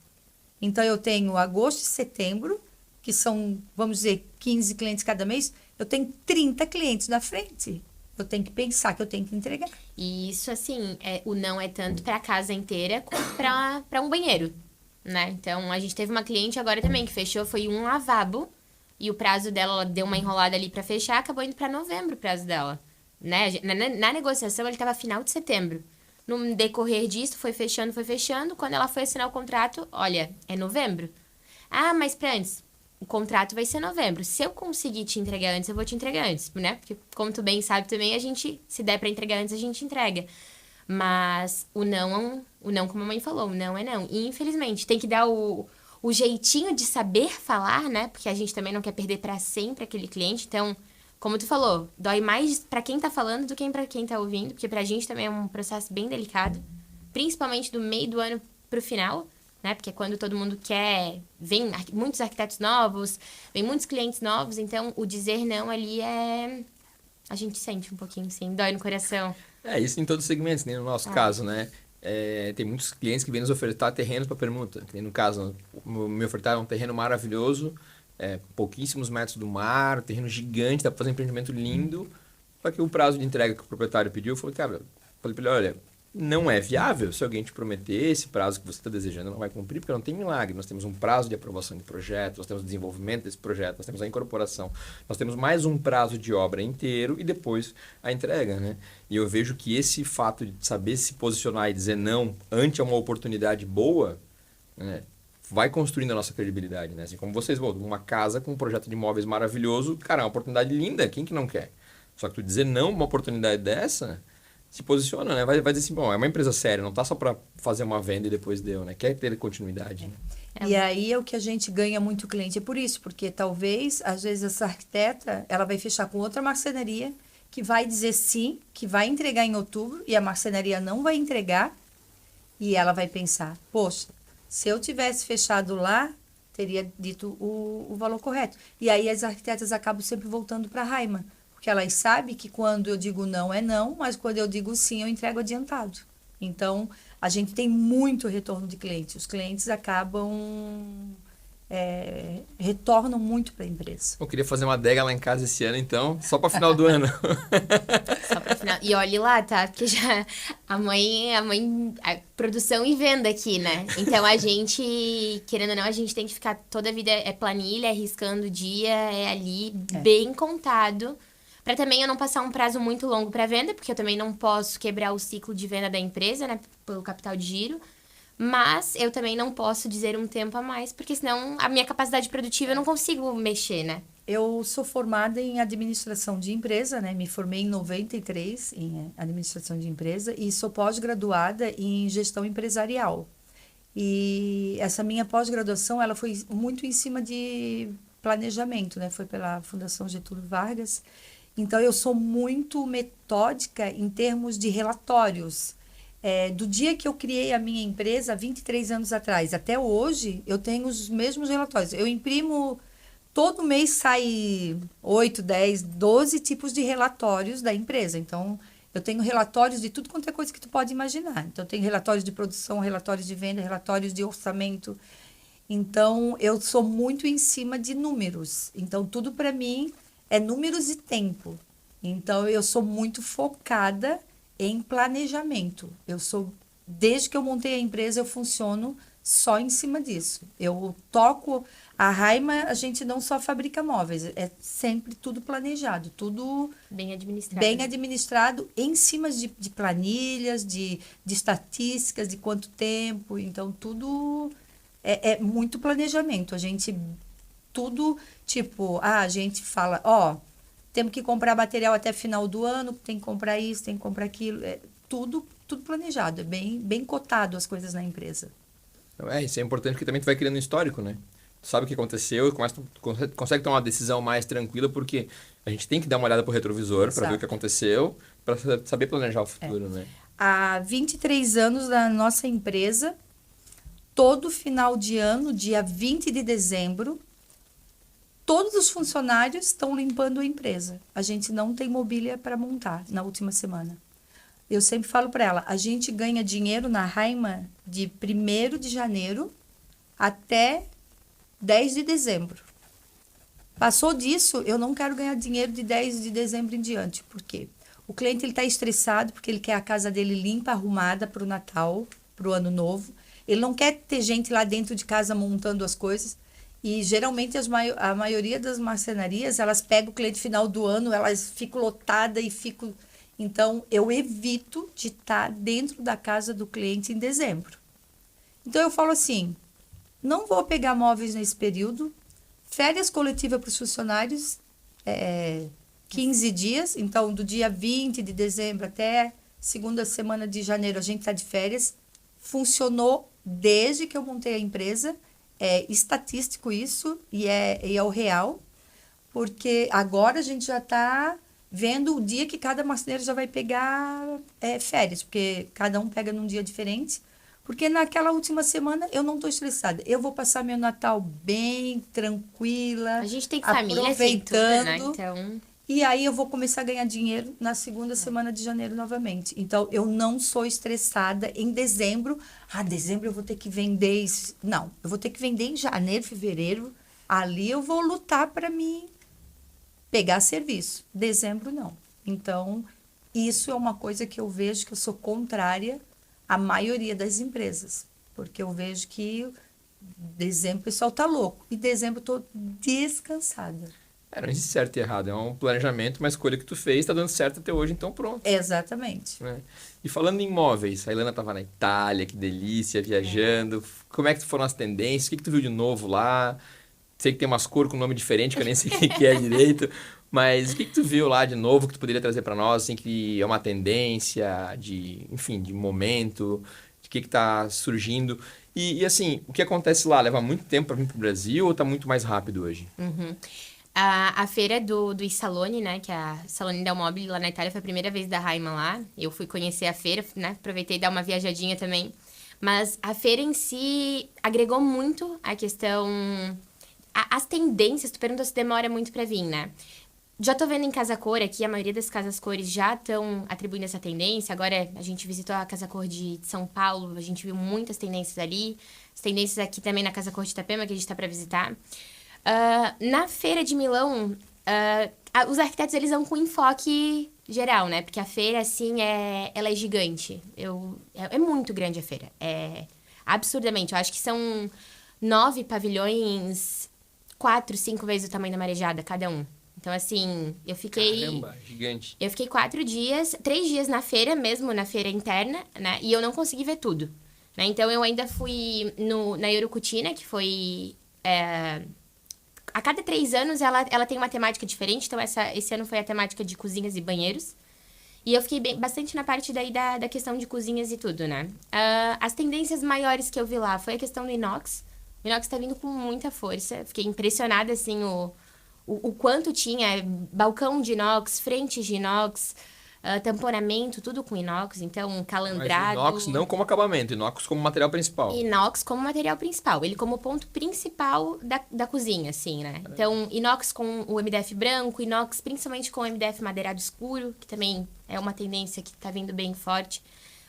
Então, eu tenho agosto e setembro, que são, vamos dizer, 15 clientes cada mês. Eu tenho 30 clientes na frente. Eu tenho que pensar que eu tenho que entregar. E isso, assim, o não é tanto para a casa inteira como para um banheiro, né? Então, a gente teve uma cliente agora também que fechou, foi um lavabo. E o prazo dela, ela deu uma enrolada ali para fechar, acabou indo para novembro o prazo dela. Né? Na negociação, ele estava final de setembro. No decorrer disso, foi fechando. Quando ela foi assinar o contrato, olha, é novembro. Mas para antes... O contrato vai ser novembro. Se eu conseguir te entregar antes, eu vou te entregar antes, né? Porque, como tu bem sabe também, se der pra entregar antes, a gente entrega. Mas o não, como a mãe falou, o não é não. E, infelizmente, tem que dar o jeitinho de saber falar, né? Porque a gente também não quer perder pra sempre aquele cliente. Então, como tu falou, dói mais pra quem tá falando do que pra quem tá ouvindo. Porque pra gente também é um processo bem delicado. Principalmente do meio do ano pro final, né? Porque quando todo mundo vem muitos arquitetos novos, vem muitos clientes novos, então o dizer não ali a gente sente um pouquinho, sim, dói no coração. Isso em todos os segmentos, nem no nosso caso, né? Tem muitos clientes que vêm nos ofertar terrenos para permuta. No caso, me ofertaram um terreno maravilhoso, pouquíssimos metros do mar, um terreno gigante, dá para fazer um empreendimento lindo, só que o prazo de entrega que o proprietário pediu, eu falei para ele, olha, não é viável. Se alguém te prometer esse prazo que você está desejando, não vai cumprir, porque não tem milagre. Nós temos um prazo de aprovação de projeto, nós temos o desenvolvimento desse projeto, nós temos a incorporação, nós temos mais um prazo de obra inteiro e depois a entrega, né? E eu vejo que esse fato de saber se posicionar e dizer não ante uma oportunidade boa, né, vai construindo a nossa credibilidade, né? Assim como vocês, uma casa com um projeto de imóveis maravilhoso, cara, é uma oportunidade linda, quem que não quer? Só que tu dizer não uma oportunidade dessa... se posiciona, né? Vai dizer assim, bom, é uma empresa séria, não tá só para fazer uma venda e depois deu, né? Quer ter continuidade. E aí é o que a gente ganha muito cliente, é por isso, porque talvez, às vezes, essa arquiteta, ela vai fechar com outra marcenaria, que vai dizer sim, que vai entregar em outubro, e a marcenaria não vai entregar, e ela vai pensar, poxa, Se eu tivesse fechado lá, teria dito o valor correto. E aí as arquitetas acabam sempre voltando para a Raima, porque elas sabem que quando eu digo não é não, mas quando eu digo sim, eu entrego adiantado. Então, a gente tem muito retorno de clientes. Os clientes acabam retornam muito para a empresa. Eu queria fazer uma adega lá em casa esse ano, então, só para final do ano. Só pra final. E olhe lá, tá? Porque já a produção e venda aqui, né? Então a gente, querendo ou não, a gente tem que ficar toda a vida planilha, riscando o dia, ali, bem contado. Pra também eu não passar um prazo muito longo pra venda, porque eu também não posso quebrar o ciclo de venda da empresa, né? Pelo capital de giro. Mas eu também não posso dizer um tempo a mais, porque senão a minha capacidade produtiva eu não consigo mexer, né? Eu sou formada em administração de empresa, né? Me formei em 93 em administração de empresa e sou pós-graduada em gestão empresarial. E essa minha pós-graduação, ela foi muito em cima de planejamento, né? Foi pela Fundação Getúlio Vargas. Então, eu sou muito metódica em termos de relatórios. Do dia que eu criei a minha empresa, 23 anos atrás, até hoje, eu tenho os mesmos relatórios. Eu imprimo, todo mês sai 8, 10, 12 tipos de relatórios da empresa. Então, eu tenho relatórios de tudo quanto é coisa que tu pode imaginar. Então, eu tenho relatórios de produção, relatórios de venda, relatórios de orçamento. Então, eu sou muito em cima de números. Então, tudo para mim é números e tempo. Então, eu sou muito focada em planejamento. Desde que eu montei a empresa, eu funciono só em cima disso. Eu toco a Raima, a gente não só fabrica móveis, é sempre tudo planejado, tudo bem administrado em cima de planilhas, de estatísticas, de quanto tempo. Então, tudo é muito planejamento. A gente, tudo, tipo, a gente fala, temos que comprar material até final do ano, tem que comprar isso, tem que comprar aquilo. Tudo planejado, é bem cotado as coisas na empresa. Isso é importante porque também tu vai criando um histórico, né? Tu sabe o que aconteceu e consegue tomar uma decisão mais tranquila, porque a gente tem que dar uma olhada pro retrovisor para ver o que aconteceu, para saber planejar o futuro, né? Há 23 anos da nossa empresa, todo final de ano, dia 20 de dezembro, todos os funcionários estão limpando a empresa. A gente não tem mobília para montar na última semana. Eu sempre falo para ela, a gente ganha dinheiro na Raima de 1º de janeiro até 10 de dezembro. Passou disso, eu não quero ganhar dinheiro de 10 de dezembro em diante. Por quê? O cliente está estressado porque ele quer a casa dele limpa, arrumada para o Natal, para o Ano Novo. Ele não quer ter gente lá dentro de casa montando as coisas. E, geralmente, a maioria das marcenarias, elas pegam o cliente final do ano, elas ficam lotadas e ficam... Então, eu evito de estar dentro da casa do cliente em dezembro. Então, eu falo assim, não vou pegar móveis nesse período, férias coletivas para os funcionários, 15 dias, então, do dia 20 de dezembro até segunda semana de janeiro, a gente está de férias. Funcionou desde que eu montei a empresa. É estatístico isso e é o real, porque agora a gente já está vendo o dia que cada marceneiro já vai pegar férias, porque cada um pega num dia diferente, porque naquela última semana eu não estou estressada. Eu vou passar meu Natal bem tranquila, a gente tem família, aproveitando, né? Então... E aí eu vou começar a ganhar dinheiro na segunda semana de janeiro novamente. Então, eu não sou estressada em dezembro. Dezembro eu vou ter que vender isso. Não, eu vou ter que vender em janeiro, fevereiro. Ali eu vou lutar para mim pegar serviço. Dezembro, não. Então, isso é uma coisa que eu vejo que eu sou contrária à maioria das empresas. Porque eu vejo que dezembro o pessoal tá louco. E dezembro eu tô descansada. Não existe certo e errado, é um planejamento, uma escolha que tu fez, tá dando certo até hoje, então pronto. Exatamente. Né? E falando em imóveis, a Ilana tava na Itália, que delícia, viajando. Como é que foram as tendências? O que tu viu de novo lá? Sei que tem umas cores com nome diferente, que eu nem sei o que é direito. Mas o que tu viu lá de novo que tu poderia trazer para nós, assim, que é uma tendência enfim, de momento, de que tá surgindo? E assim, o que acontece lá? Leva muito tempo para vir pro Brasil ou tá muito mais rápido hoje? A feira do Isalone, né, que é a Salone del Mobile lá na Itália, foi a primeira vez da Raima lá. Eu fui conhecer a feira, né, aproveitei dar uma viajadinha também. Mas a feira em si agregou muito a questão... As tendências, tu perguntou se demora muito pra vir, né? Já tô vendo em Casa Cor aqui, a maioria das casas cores já estão atribuindo essa tendência. Agora, a gente visitou a Casa Cor de São Paulo, a gente viu muitas tendências ali. As tendências aqui também na Casa Cor de Itapema, que a gente tá pra visitar. Na Feira de Milão, os arquitetos, eles vão com enfoque geral, né? Porque a feira, assim, ela é gigante. É muito grande a feira. É absurdamente. Eu acho que são 9 pavilhões, 4, 5 vezes o tamanho da Marejada, cada um. Então, assim, eu fiquei... Caramba, gigante. Eu fiquei 4 dias, 3 dias na feira mesmo, na feira interna, né? E eu não consegui ver tudo, né? Então, eu ainda fui na Eurocutina, que foi... A cada 3 anos, ela tem uma temática diferente. Então, esse ano foi a temática de cozinhas e banheiros. E eu fiquei bastante na parte daí da questão de cozinhas e tudo, né? As tendências maiores que eu vi lá foi a questão do inox. O inox tá vindo com muita força. Fiquei impressionada, assim, o quanto tinha balcão de inox, frente de inox, tamponamento, tudo com inox, então calandrado. Mas inox não como acabamento, inox como material principal. Inox como material principal, ele como ponto principal da cozinha, assim, né? Então, inox com o MDF branco, inox principalmente com o MDF madeirado escuro, que também é uma tendência que tá vindo bem forte.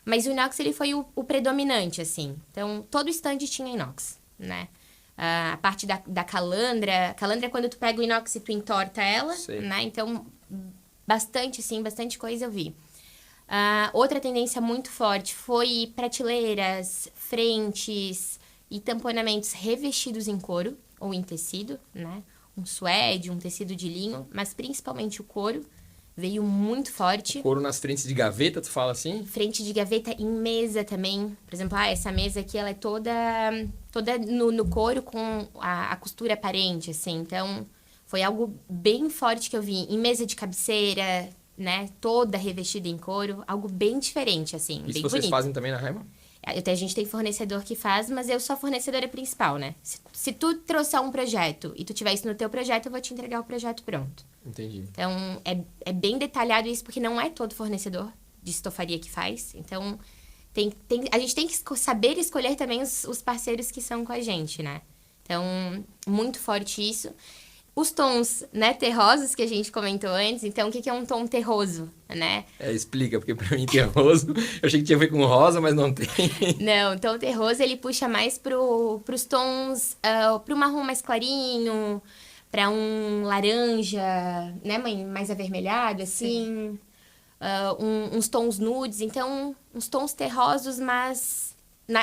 Mas o inox, ele foi o predominante, assim. Então, todo stand tinha inox, né? A parte da calandra. Calandra é quando tu pega o inox e tu entorta ela, Sei. né? Então, bastante coisa eu vi. Outra tendência muito forte foi prateleiras, frentes e tamponamentos revestidos em couro ou em tecido, né? Um suede, um tecido de linho, mas principalmente o couro veio muito forte. Couro nas frentes de gaveta, tu fala assim? Frente de gaveta em mesa também. Por exemplo, essa mesa aqui, ela é toda no couro com a costura aparente, assim. Então, foi algo bem forte que eu vi. Em mesa de cabeceira, né? Toda revestida em couro. Algo bem diferente, assim. Isso bem vocês bonito. fazem também na Raima? A gente tem fornecedor que faz, mas eu sou a fornecedora principal, né? Se tu trouxer um projeto e tu tiver isso no teu projeto, eu vou te entregar o projeto pronto. Entendi. Então, é bem detalhado isso, porque não é todo fornecedor de estofaria que faz. Então, a gente tem que saber escolher também os parceiros que são com a gente, né? Então, muito forte isso. Os tons, né, terrosos que a gente comentou antes. Então, o que é um tom terroso, né? Explica, porque pra mim terroso, eu achei que tinha a ver com rosa, mas não tem. Não, o tom terroso, ele puxa mais pros tons, pro marrom mais clarinho, para um laranja, né, mãe? Mais avermelhado, assim. Uns tons nudes. Então, uns tons terrosos, mas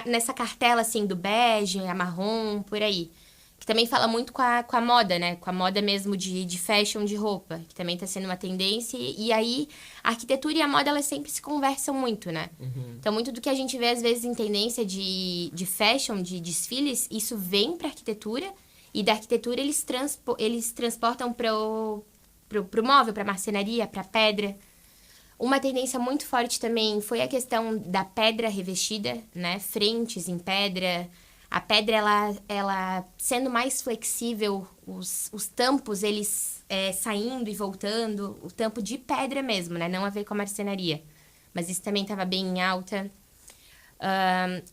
nessa cartela, assim, do bege, a marrom, por aí. Que também fala muito com a moda, né? Com a moda mesmo de fashion de roupa, que também tá sendo uma tendência. E aí, a arquitetura e a moda, elas sempre se conversam muito, né? Uhum. Então, muito do que a gente vê, às vezes, em tendência de fashion, de desfiles, isso vem pra arquitetura. E da arquitetura, eles transportam pro móvel, pra marcenaria, pra pedra. Uma tendência muito forte também foi a questão da pedra revestida, né? Frentes em pedra. A pedra, ela sendo mais flexível, os tampos, eles saindo e voltando. O tampo de pedra mesmo, né? Não a ver com a marcenaria. Mas isso também estava bem em alta.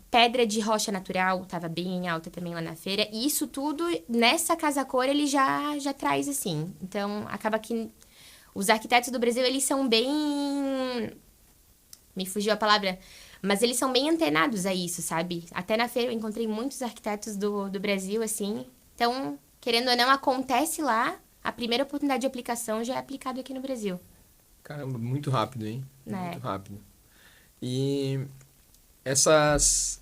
Pedra de rocha natural estava bem em alta também lá na feira. E isso tudo, nessa Casa Cor, ele já traz assim. Então, acaba que os arquitetos do Brasil, eles são bem... Me fugiu a palavra... Mas eles são bem antenados a isso, sabe? Até na feira eu encontrei muitos arquitetos do Brasil, assim. Então, querendo ou não, acontece lá. A primeira oportunidade de aplicação já é aplicado aqui no Brasil. Caramba, muito rápido, hein? Né? Muito rápido. E essas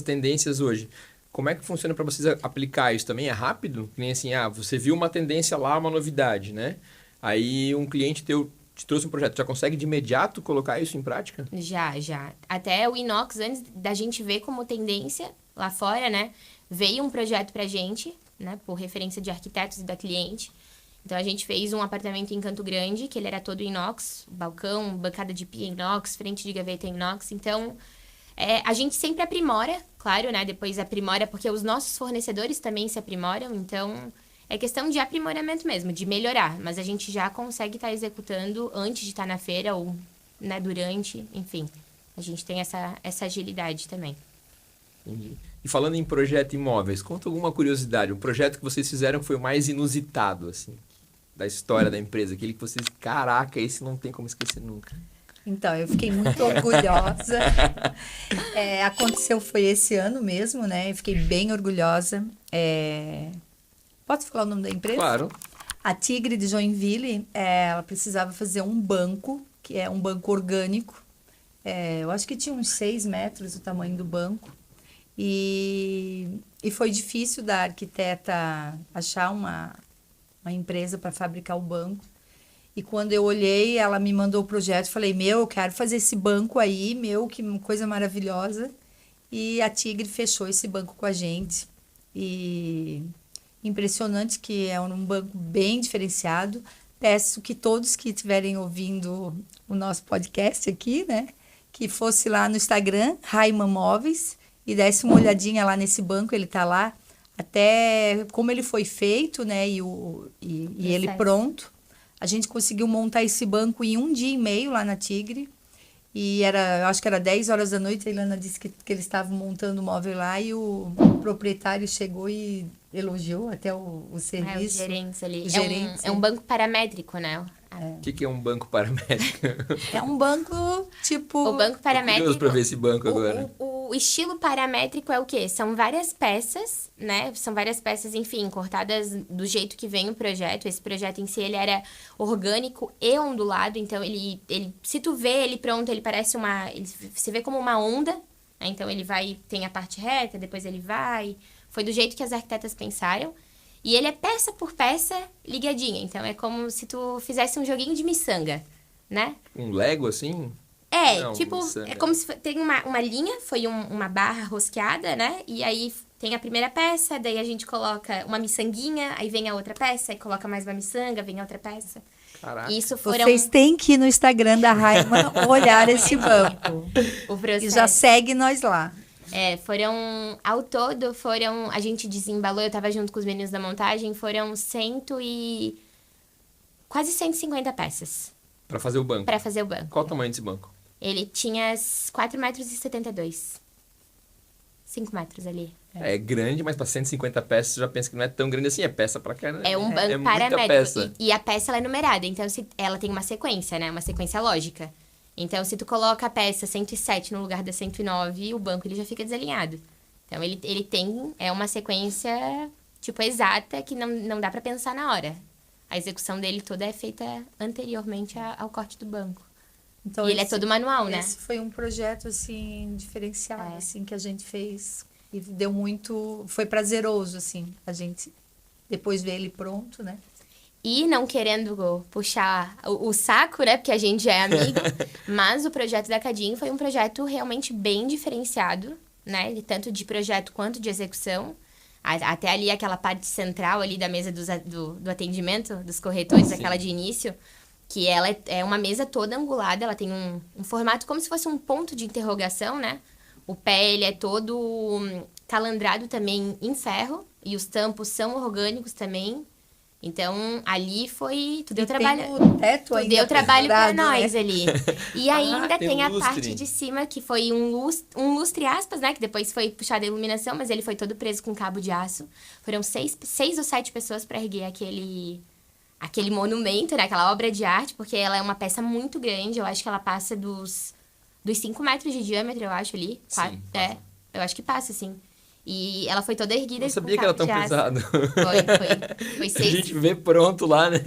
tendências hoje, como é que funciona para vocês aplicar isso também? É rápido? Que nem assim, você viu uma tendência lá, uma novidade, né? Aí um cliente teu te trouxe um projeto, já consegue de imediato colocar isso em prática? Já. Até o inox, antes da gente ver como tendência lá fora, né? Veio um projeto pra gente, né? Por referência de arquitetos e da cliente. Então, a gente fez um apartamento em Canto Grande, que ele era todo inox. Balcão, bancada de pia inox, frente de gaveta inox. Então, a gente sempre aprimora, claro, né? Depois aprimora, porque os nossos fornecedores também se aprimoram. Então... É questão de aprimoramento mesmo, de melhorar. Mas a gente já consegue estar executando antes de estar na feira ou, né, durante, enfim. A gente tem essa agilidade também. Entendi. E falando em projeto imóveis, conta alguma curiosidade, um projeto que vocês fizeram que foi o mais inusitado, assim, da história da empresa, aquele que vocês, caraca, esse não tem como esquecer nunca. Então, eu fiquei muito orgulhosa. Aconteceu, foi esse ano mesmo, né? Eu fiquei bem orgulhosa. Posso falar o nome da empresa? Claro. A Tigre de Joinville, ela precisava fazer um banco, que é um banco orgânico. Eu acho que tinha uns 6 metros o tamanho do banco. E foi difícil da arquiteta achar uma empresa para fabricar o banco. E quando eu olhei, ela me mandou o projeto, falei, eu quero fazer esse banco aí, que coisa maravilhosa. E a Tigre fechou esse banco com a gente. E impressionante que é um banco bem diferenciado. Peço que todos que estiverem ouvindo o nosso podcast aqui, né, que fosse lá no Instagram, Raiman Móveis, e desse uma olhadinha lá nesse banco, ele está lá, até como ele foi feito, né, e ele pronto. A gente conseguiu montar esse banco em 1 dia e meio lá na Tigre. E eu acho que era 10 horas da noite, a Ilana disse que eles estavam montando o móvel lá e o proprietário chegou e elogiou até o serviço. Os gerentes ali. Gerentes, é um banco paramétrico, né? O que é um banco paramétrico? É um banco, tipo... O banco paramétrico... Tô curioso pra ver esse banco agora. O estilo paramétrico é o quê? São várias peças, né? São várias peças, enfim, cortadas do jeito que vem o projeto. Esse projeto em si, ele era orgânico e ondulado. Então, ele se tu vê ele pronto, ele parece ele se vê como uma onda, né? Então, ele tem a parte reta, depois ele vai. Foi do jeito que as arquitetas pensaram. E ele é peça por peça ligadinha. Então, é como se tu fizesse um joguinho de miçanga, né? Um Lego, assim? Não, Tipo, miçanga. é como se tem uma linha, foi uma barra rosqueada, né? E aí tem a primeira peça, daí a gente coloca uma miçanguinha, aí vem a outra peça, aí coloca mais uma miçanga, vem a outra peça. Caraca. Isso foram... Vocês têm que ir no Instagram da Raiman olhar esse banco. O processo. E já segue nós lá. Ao todo, a gente desembalou, eu tava junto com os meninos da montagem, foram quase 150 peças. Pra fazer o banco. Pra fazer o banco. Qual o tamanho desse banco? Ele tinha 4,72 metros. 5 metros ali. É grande, mas pra 150 peças, você já pensa que não é tão grande assim. É peça pra caramba. É um banco muita paramétrico. peça. E a peça ela é numerada, então ela tem uma sequência, né? Uma sequência lógica. Então, se tu coloca a peça 107 no lugar da 109, o banco ele já fica desalinhado. Então, ele tem uma sequência, tipo, exata, que não dá pra pensar na hora. A execução dele toda é feita anteriormente ao corte do banco. Então, e ele é todo manual, né? Esse foi um projeto, assim, diferenciado, assim, que a gente fez. E deu muito... Foi prazeroso, assim, a gente depois ver ele pronto, né? E não querendo puxar o saco, né? Porque a gente já é amigo. Mas o projeto da Cadinho foi um projeto realmente bem diferenciado, né? Tanto de projeto quanto de execução. Até ali aquela parte central ali da mesa do atendimento, dos corretores, Sim. aquela de início. Que ela é uma mesa toda angulada. Ela tem um formato como se fosse um ponto de interrogação, né? O pé, ele é todo calandrado também em ferro. E os tampos são orgânicos também. Então, ali foi... Tu deu trabalho... Tem o teto ainda deu trabalho pra nós, né? ali. E ainda tem tem a lustre. parte de cima, que foi um lustre, aspas, né? Que depois foi puxada a iluminação, mas ele foi todo preso com cabo de aço. Foram 6 ou 7 pessoas para erguer aquele monumento, né? Aquela obra de arte, porque ela é uma peça muito grande. Eu acho que ela passa dos 5 metros de diâmetro, eu acho, ali. Sim, Eu acho que passa, sim. E ela foi toda erguida. Não sabia que era tão pesado. Foi A 6. gente vê pronto lá, né?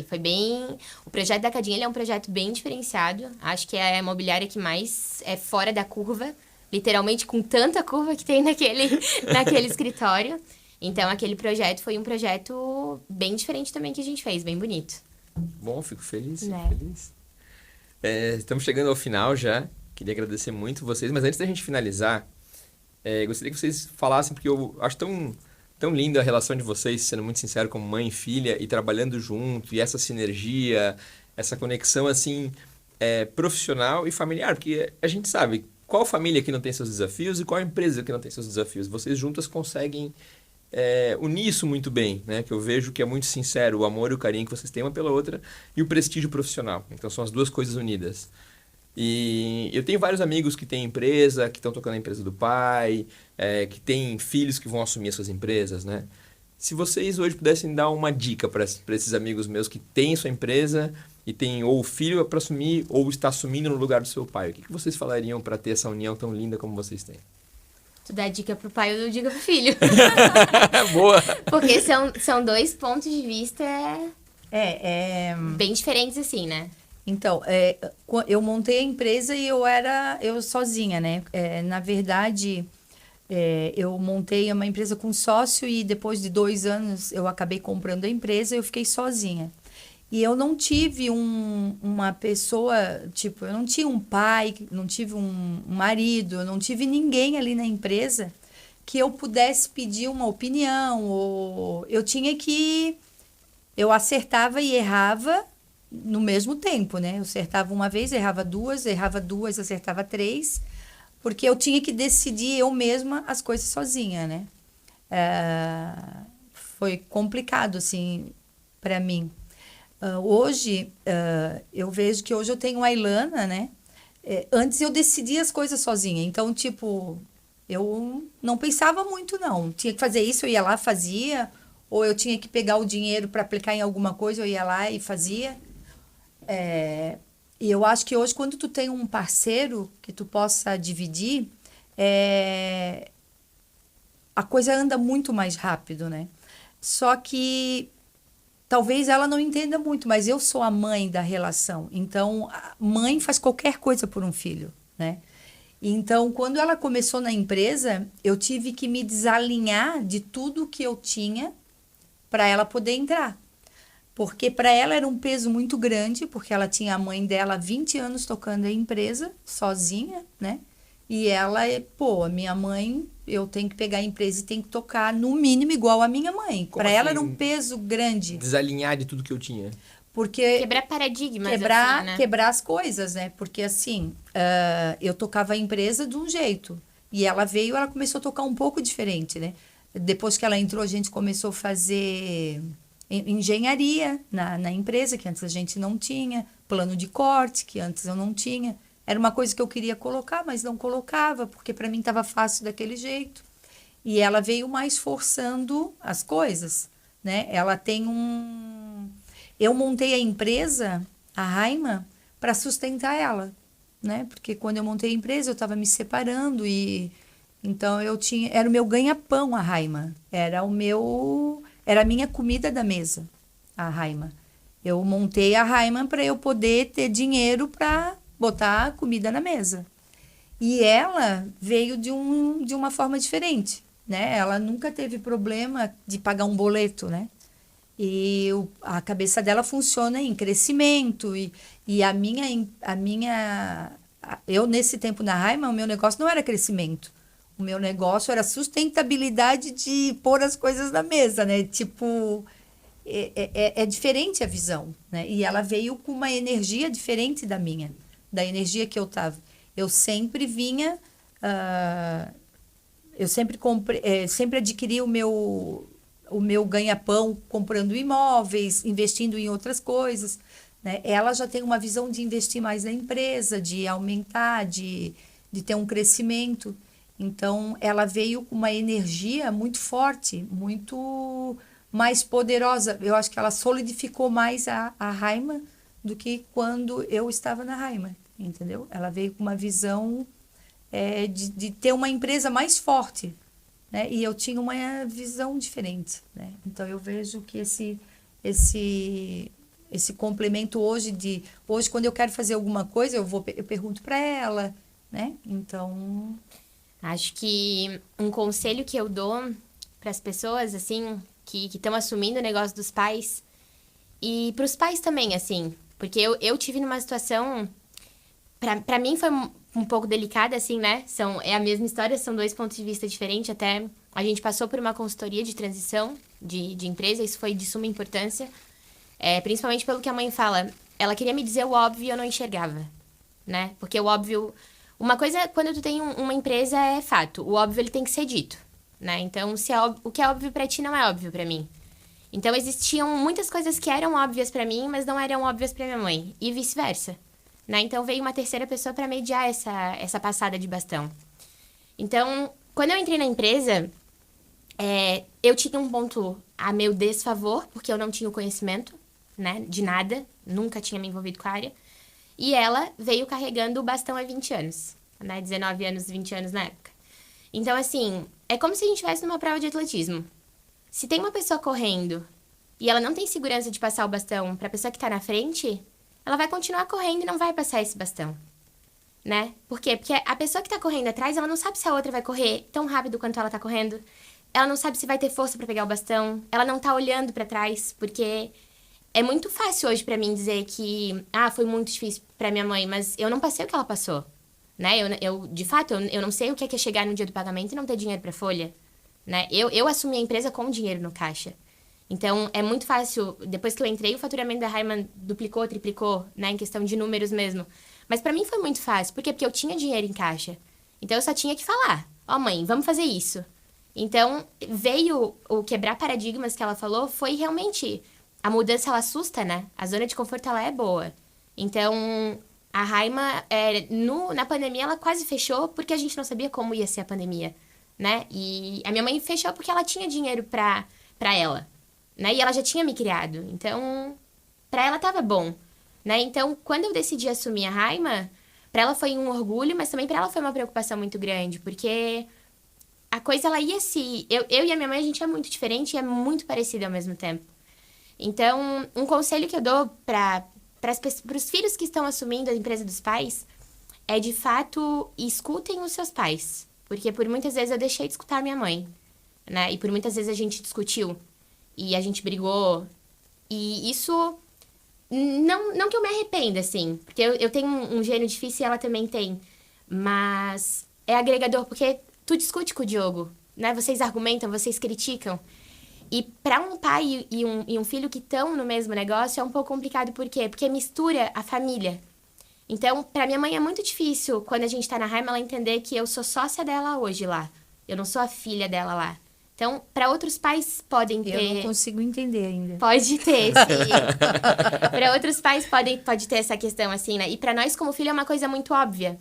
Foi bem... O projeto da Cadinha, ele é um projeto bem diferenciado. Acho que é a imobiliária que mais é fora da curva. Literalmente com tanta curva que tem naquele escritório. Então, aquele projeto foi um projeto bem diferente também que a gente fez. Bem bonito. Bom, fico feliz, Né? feliz. Estamos chegando ao final já. Queria agradecer muito vocês. Mas antes da gente finalizar... gostaria que vocês falassem, porque eu acho tão linda a relação de vocês, sendo muito sincero, como mãe e filha, e trabalhando junto, e essa sinergia, essa conexão, assim, profissional e familiar, porque a gente sabe qual família que não tem seus desafios e qual empresa que não tem seus desafios. Vocês juntas conseguem unir isso muito bem, né? Que eu vejo que é muito sincero, o amor e o carinho que vocês têm uma pela outra, e o prestígio profissional. Então, são as duas coisas unidas. E eu tenho vários amigos que têm empresa, que estão tocando a empresa do pai, que têm filhos que vão assumir as suas empresas, né? Se vocês hoje pudessem dar uma dica para esses amigos meus que têm sua empresa e têm ou o filho para assumir ou está assumindo no lugar do seu pai, o que vocês falariam para ter essa união tão linda como vocês têm? Tu dá dica pro pai, eu não digo pro filho. Boa! Porque são dois pontos de vista bem diferentes, assim, né? Então, eu montei a empresa e eu sozinha, né? Na verdade, eu montei uma empresa com sócio e depois de 2 anos eu acabei comprando a empresa e eu fiquei sozinha. E eu não tive uma pessoa, tipo, eu não tinha um pai, não tive um marido, eu não tive ninguém ali na empresa que eu pudesse pedir uma opinião, ou eu acertava e errava no mesmo tempo, né? Eu acertava uma vez, errava duas, acertava 3, porque eu tinha que decidir eu mesma as coisas sozinha, né? Foi complicado, assim, para mim. Hoje, eu vejo que hoje eu tenho a Ilana, né? Antes eu decidia as coisas sozinha, então, tipo, eu não pensava muito, não. Tinha que fazer isso, eu ia lá, fazia, ou eu tinha que pegar o dinheiro para aplicar em alguma coisa, eu ia lá e fazia. E eu acho que hoje, quando tu tem um parceiro que tu possa dividir, a coisa anda muito mais rápido, né? Só que talvez ela não entenda muito, mas eu sou a mãe da relação. Então, a mãe faz qualquer coisa por um filho, né? Então, quando ela começou na empresa, eu tive que me desalinhar de tudo que eu tinha para ela poder entrar. Porque para ela era um peso muito grande, porque ela tinha a mãe dela há 20 anos tocando a empresa, sozinha, né? E ela, a minha mãe, eu tenho que pegar a empresa e tenho que tocar no mínimo igual a minha mãe. Para ela era um peso grande. Desalinhar de tudo que eu tinha. Porque quebrar paradigmas, assim, né? Quebrar as coisas, né? Porque assim, eu tocava a empresa de um jeito. E ela veio, ela começou a tocar um pouco diferente, né? Depois que ela entrou, a gente começou a fazer engenharia na empresa, que antes a gente não tinha. Plano de corte, que antes eu não tinha. Era uma coisa que eu queria colocar, mas não colocava, porque para mim estava fácil daquele jeito. E ela veio mais forçando as coisas, né? Ela tem Eu montei a empresa, a Raima, para sustentar ela, né? Porque quando eu montei a empresa, eu estava me separando e então era o meu ganha-pão a Raima, era a minha comida da mesa, a Raima. Eu montei a Raima para eu poder ter dinheiro para botar comida na mesa. E ela veio de uma forma diferente, né? Ela nunca teve problema de pagar um boleto, né? E a cabeça dela funciona em crescimento. E eu, nesse tempo na Raima, o meu negócio não era crescimento. O meu negócio era sustentabilidade de pôr as coisas na mesa, né? Tipo, é diferente a visão, né? E ela veio com uma energia diferente da minha, da energia que eu tava. Eu sempre vinha... eu sempre adquiri o meu ganha-pão comprando imóveis, investindo em outras coisas, né? Ela já tem uma visão de investir mais na empresa, de aumentar, de ter um crescimento. Então, ela veio com uma energia muito forte, muito mais poderosa. Eu acho que ela solidificou mais a Raima do que quando eu estava na Raima, entendeu? Ela veio com uma visão de ter uma empresa mais forte, né? E eu tinha uma visão diferente, né? Então eu vejo que esse complemento hoje quando eu quero fazer alguma coisa, eu pergunto para ela, né? Então, acho que um conselho que eu dou para as pessoas assim que estão assumindo o negócio dos pais e para os pais também, assim, porque eu tive numa situação para mim foi um pouco delicada, assim, né? É a mesma história, são 2 pontos de vista diferentes. Até a gente passou por uma consultoria de transição de empresa, isso foi de suma importância. Principalmente pelo que a mãe fala. Ela queria me dizer o óbvio e eu não enxergava, né? Porque o óbvio... Uma coisa, quando tu tem uma empresa, é fato. O óbvio, ele tem que ser dito, né? Então, o que é óbvio pra ti não é óbvio pra mim. Então, existiam muitas coisas que eram óbvias pra mim, mas não eram óbvias pra minha mãe. E vice-versa. né? Então, veio uma terceira pessoa para mediar essa passada de bastão. Então, quando eu entrei na empresa, eu tinha um ponto a meu desfavor, porque eu não tinha o conhecimento, né, de nada, nunca tinha me envolvido com a área. E ela veio carregando o bastão há 20 anos, né, 19 anos, 20 anos na época. Então, assim, é como se a gente estivesse numa prova de atletismo. Se tem uma pessoa correndo e ela não tem segurança de passar o bastão para a pessoa que está na frente, ela vai continuar correndo e não vai passar esse bastão, né? Por quê? Porque a pessoa que está correndo atrás, ela não sabe se a outra vai correr tão rápido quanto ela está correndo. Ela não sabe se vai ter força para pegar o bastão. Ela não tá olhando para trás, porque é muito fácil hoje para mim dizer que foi muito difícil para minha mãe, mas eu não passei o que ela passou, né? Eu de fato, eu não sei o que é chegar no dia do pagamento e não ter dinheiro para folha, né? Eu assumi a empresa com dinheiro no caixa. Então, é muito fácil. Depois que eu entrei, o faturamento da Heimann duplicou, triplicou, né? Em questão de números mesmo. Mas para mim foi muito fácil. Por quê? Porque eu tinha dinheiro em caixa. Então, eu só tinha que falar. Mãe, vamos fazer isso. Então, veio o quebrar paradigmas que ela falou, foi realmente... A mudança, ela assusta, né? A zona de conforto, ela é boa. Então, a Heimann, na pandemia, ela quase fechou porque a gente não sabia como ia ser a pandemia, né? E a minha mãe fechou porque ela tinha dinheiro pra ela, né? E ela já tinha me criado. Então, pra ela tava bom, né? Então, quando eu decidi assumir a Heimann, pra ela foi um orgulho, mas também pra ela foi uma preocupação muito grande, porque a coisa, ela ia se... Eu e a minha mãe, a gente é muito diferente e é muito parecida ao mesmo tempo. Então, um conselho que eu dou para os filhos que estão assumindo a empresa dos pais é, de fato, escutem os seus pais. Porque por muitas vezes eu deixei de escutar a minha mãe, né? E por muitas vezes a gente discutiu e a gente brigou. E isso, não que eu me arrependa, assim. Porque eu tenho um gênio difícil e ela também tem. Mas é agregador, porque tu discute com o Diogo, né? Vocês argumentam, vocês criticam. E para um pai e um filho que estão no mesmo negócio é um pouco complicado. Por quê? Porque mistura a família. Então, para minha mãe é muito difícil, quando a gente tá na Heimann, ela entender que eu sou sócia dela hoje lá. Eu não sou a filha dela lá. Então, para outros pais podem ter... Eu não consigo entender ainda. Pode ter, sim. Para outros pais pode ter essa questão, assim, né? E para nós, como filho, é uma coisa muito óbvia.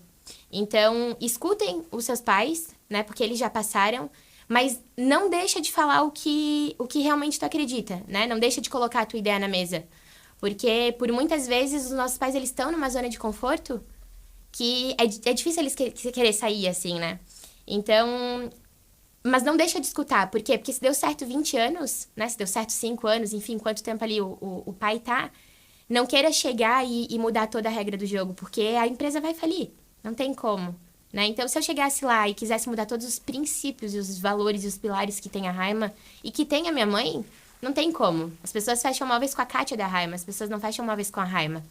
Então, escutem os seus pais, né? Porque eles já passaram. Mas não deixa de falar o que realmente tu acredita, né? Não deixa de colocar a tua ideia na mesa. Porque, por muitas vezes, os nossos pais, eles estão numa zona de conforto que é difícil eles querer sair, assim, né? Então... Mas não deixa de escutar. Por quê? Porque se deu certo 20 anos, né? Se deu certo 5 anos, enfim, quanto tempo ali o pai tá, não queira chegar e mudar toda a regra do jogo, porque a empresa vai falir. Não tem como. Né? Então, se eu chegasse lá e quisesse mudar todos os princípios e os valores e os pilares que tem a Heimann e que tem a minha mãe, não tem como. As pessoas fecham móveis com a Kátia da Heimann, as pessoas não fecham móveis com a Heimann.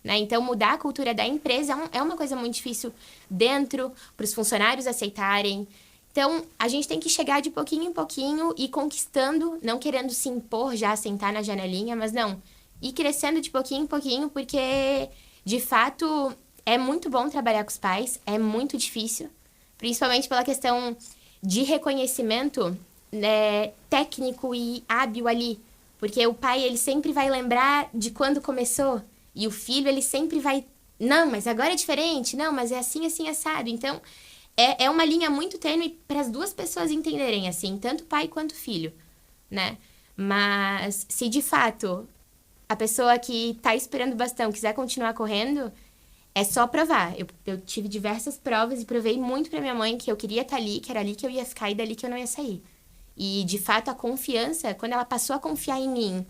Né? Então, mudar a cultura da empresa é uma coisa muito difícil dentro, para os funcionários aceitarem. Então, a gente tem que chegar de pouquinho em pouquinho e conquistando, não querendo se impor já, sentar na janelinha, mas não. Ir crescendo de pouquinho em pouquinho, porque, de fato... É muito bom trabalhar com os pais, é muito difícil, principalmente pela questão de reconhecimento, né, técnico e hábil ali. Porque o pai, ele sempre vai lembrar de quando começou, e o filho, ele sempre vai... Não, mas agora é diferente, não, mas é assim, assim, assado. Então, é uma linha muito tênue para as duas pessoas entenderem, assim, tanto pai quanto filho, né? Mas, se de fato a pessoa que tá esperando o bastão quiser continuar correndo... É só provar. Eu tive diversas provas e provei muito pra minha mãe que eu queria estar ali, que era ali que eu ia ficar e dali que eu não ia sair. E, de fato, a confiança, quando ela passou a confiar em mim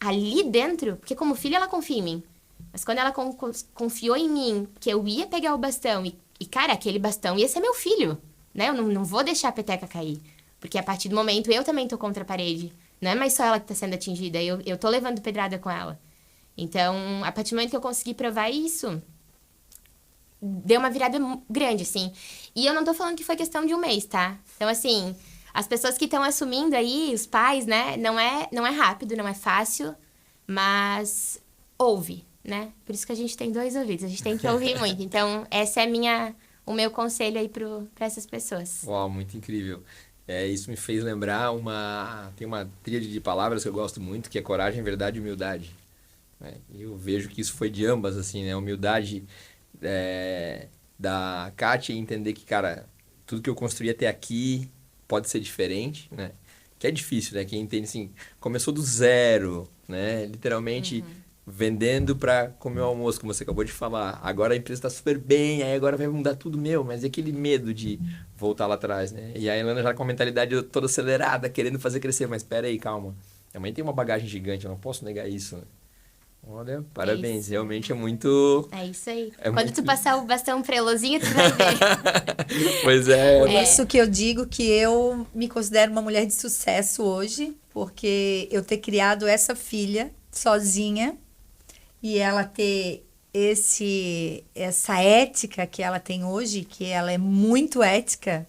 ali dentro, porque como filha ela confia em mim, mas quando ela confiou em mim que eu ia pegar o bastão e, cara, aquele bastão ia ser meu filho, né? Eu não vou deixar a peteca cair, porque a partir do momento eu também tô contra a parede. Não é mais só ela que tá sendo atingida, eu tô levando pedrada com ela. Então, a partir do momento que eu consegui provar isso... Deu uma virada grande, assim. E eu não tô falando que foi questão de um mês, tá? Então, assim, as pessoas que estão assumindo aí, os pais, né? Não é rápido, não é fácil, mas ouve, né? Por isso que a gente tem 2 ouvidos, a gente tem que ouvir muito. Então, esse é o meu conselho aí pra essas pessoas. Uau, muito incrível. Isso me fez lembrar tem uma tríade de palavras que eu gosto muito, que é coragem, verdade e humildade. né? Eu vejo que isso foi de ambas, assim, né? A humildade da Kátia em entender que, cara, tudo que eu construí até aqui pode ser diferente, né? Que é difícil, né? Quem entende, assim, começou do zero, né? Literalmente vendendo para comer o almoço, como você acabou de falar. Agora a empresa está super bem, aí agora vai mudar tudo meu, mas e aquele medo de voltar lá atrás, né? E a Ilana já com a mentalidade toda acelerada, querendo fazer crescer, mas espera aí, calma. Também tem uma bagagem gigante, eu não posso negar isso, né? Olha, parabéns, realmente é muito... É isso aí. É Quando muito... tu passar o bastão pra Elozinha, tu vai ver. Pois é. Por isso que eu digo que eu me considero uma mulher de sucesso hoje, porque eu ter criado essa filha sozinha e ela ter essa ética que ela tem hoje, que ela é muito ética,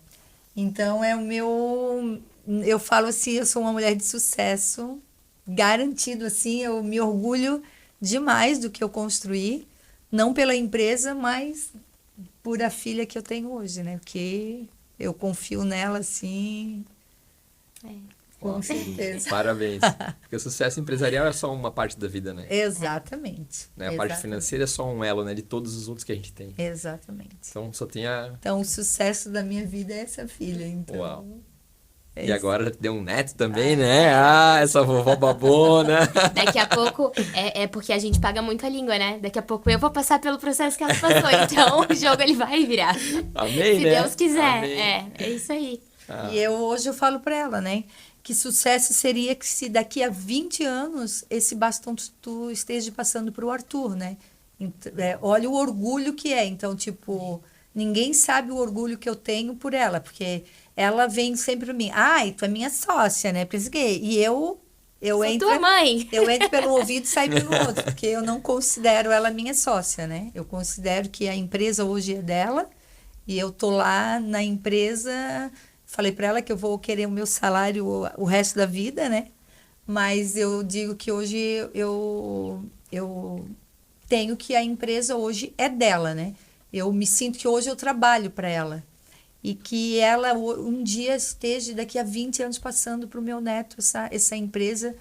então é o meu... Eu falo assim, eu sou uma mulher de sucesso, garantido assim, eu me orgulho demais do que eu construí, não pela empresa, mas por a filha que eu tenho hoje, né? Porque eu confio nela, assim, com certeza. Parabéns. Porque o sucesso empresarial é só uma parte da vida, né? Exatamente. Né? A parte financeira é só um elo, né? De todos os outros que a gente tem. Exatamente. Então, só tem a... Então, o sucesso da minha vida é essa filha, então... Uau. E agora já deu um neto também, né? Ah, essa vovó babona. Daqui a pouco, é porque a gente paga muito a língua, né? Daqui a pouco eu vou passar pelo processo que ela passou. Então, o jogo ele vai virar. Amém, Se né? Deus quiser. Amém. É isso aí. E hoje eu falo para ela, né? Que sucesso seria que se daqui a 20 anos esse bastão tu esteja passando para o Arthur, né? Olha o orgulho que é. Então, tipo, ninguém sabe o orgulho que eu tenho por ela, porque ela vem sempre para mim. Ai, tu é minha sócia, né? E eu Sou entro... tua mãe. Eu entro pelo ouvido e saio pelo outro, porque eu não considero ela minha sócia, né? Eu considero que a empresa hoje é dela e eu tô lá na empresa... Falei para ela que eu vou querer o meu salário o resto da vida, né? Mas eu digo que hoje eu tenho que a empresa hoje é dela, né? Eu me sinto que hoje eu trabalho para ela. E que ela um dia esteja, daqui a 20 anos, passando para o meu neto essa empresa.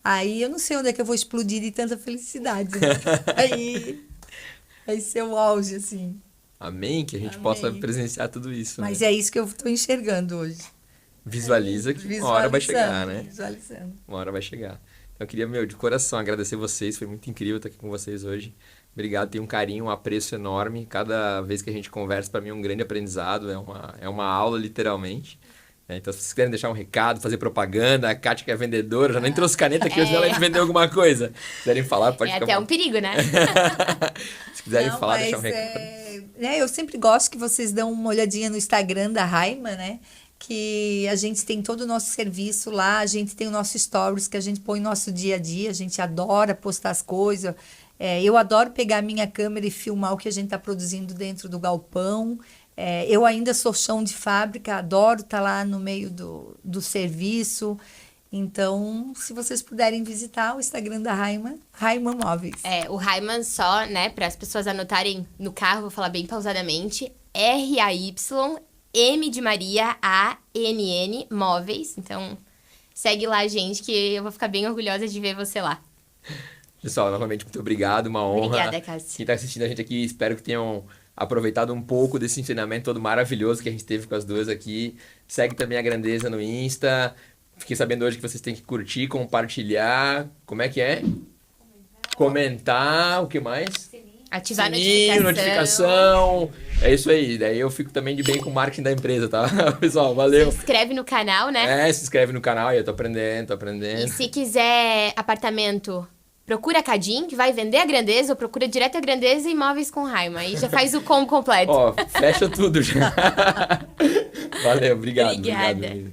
Aí eu não sei onde é que eu vou explodir de tanta felicidade. Né? Aí vai ser o auge, assim. Amém, que a gente possa presenciar tudo isso. Mas né? é isso que eu estou enxergando hoje. Visualiza que uma hora vai chegar, né? Visualizando. Uma hora vai chegar. Então, eu queria, de coração, agradecer vocês. Foi muito incrível estar aqui com vocês hoje. Obrigado, tenho um carinho, um apreço enorme. Cada vez que a gente conversa, para mim é um grande aprendizado. É uma aula, literalmente. Então, se vocês quiserem deixar um recado, fazer propaganda, a Kátia que é vendedora, já nem trouxe caneta aqui, hoje ela vai vender alguma coisa. Se quiserem falar, pode ficar... até um perigo, né? Se quiserem falar, deixar um recado. Eu sempre gosto que vocês dão uma olhadinha no Instagram da Raima, né? Que a gente tem todo o nosso serviço lá, a gente tem o nosso stories que a gente põe no nosso dia a dia, a gente adora postar as coisas. Eu adoro pegar a minha câmera e filmar o que a gente está produzindo dentro do galpão. Eu ainda sou chão de fábrica, adoro estar lá no meio do serviço. Então, se vocês puderem visitar o Instagram da Raima, Raima Móveis. O Raiman só, né, para as pessoas anotarem no carro, vou falar bem pausadamente, RAYM de Maria, ANN Móveis. Então, segue lá, gente, que eu vou ficar bem orgulhosa de ver você lá. Pessoal, novamente, muito obrigado, uma honra. Obrigada, Cássia. Quem está assistindo a gente aqui, espero que tenham aproveitado um pouco desse ensinamento todo maravilhoso que a gente teve com as duas aqui. Segue também a Grandeza no Insta. Fiquei sabendo hoje que vocês têm que curtir, compartilhar. Como é que é? Comentar. O que mais? Ativar Sininho, notificação. É isso aí. Daí eu fico também de bem com o marketing da empresa, tá? Pessoal, valeu. Se inscreve no canal, né? Se inscreve no canal aí, eu tô aprendendo. E se quiser apartamento, procura a Cadim, que vai vender a Grandeza, ou procura direto a Grandeza e Imóveis com Raima. Aí já faz o combo completo. Fecha tudo já. Valeu, obrigado. Obrigada. Obrigado,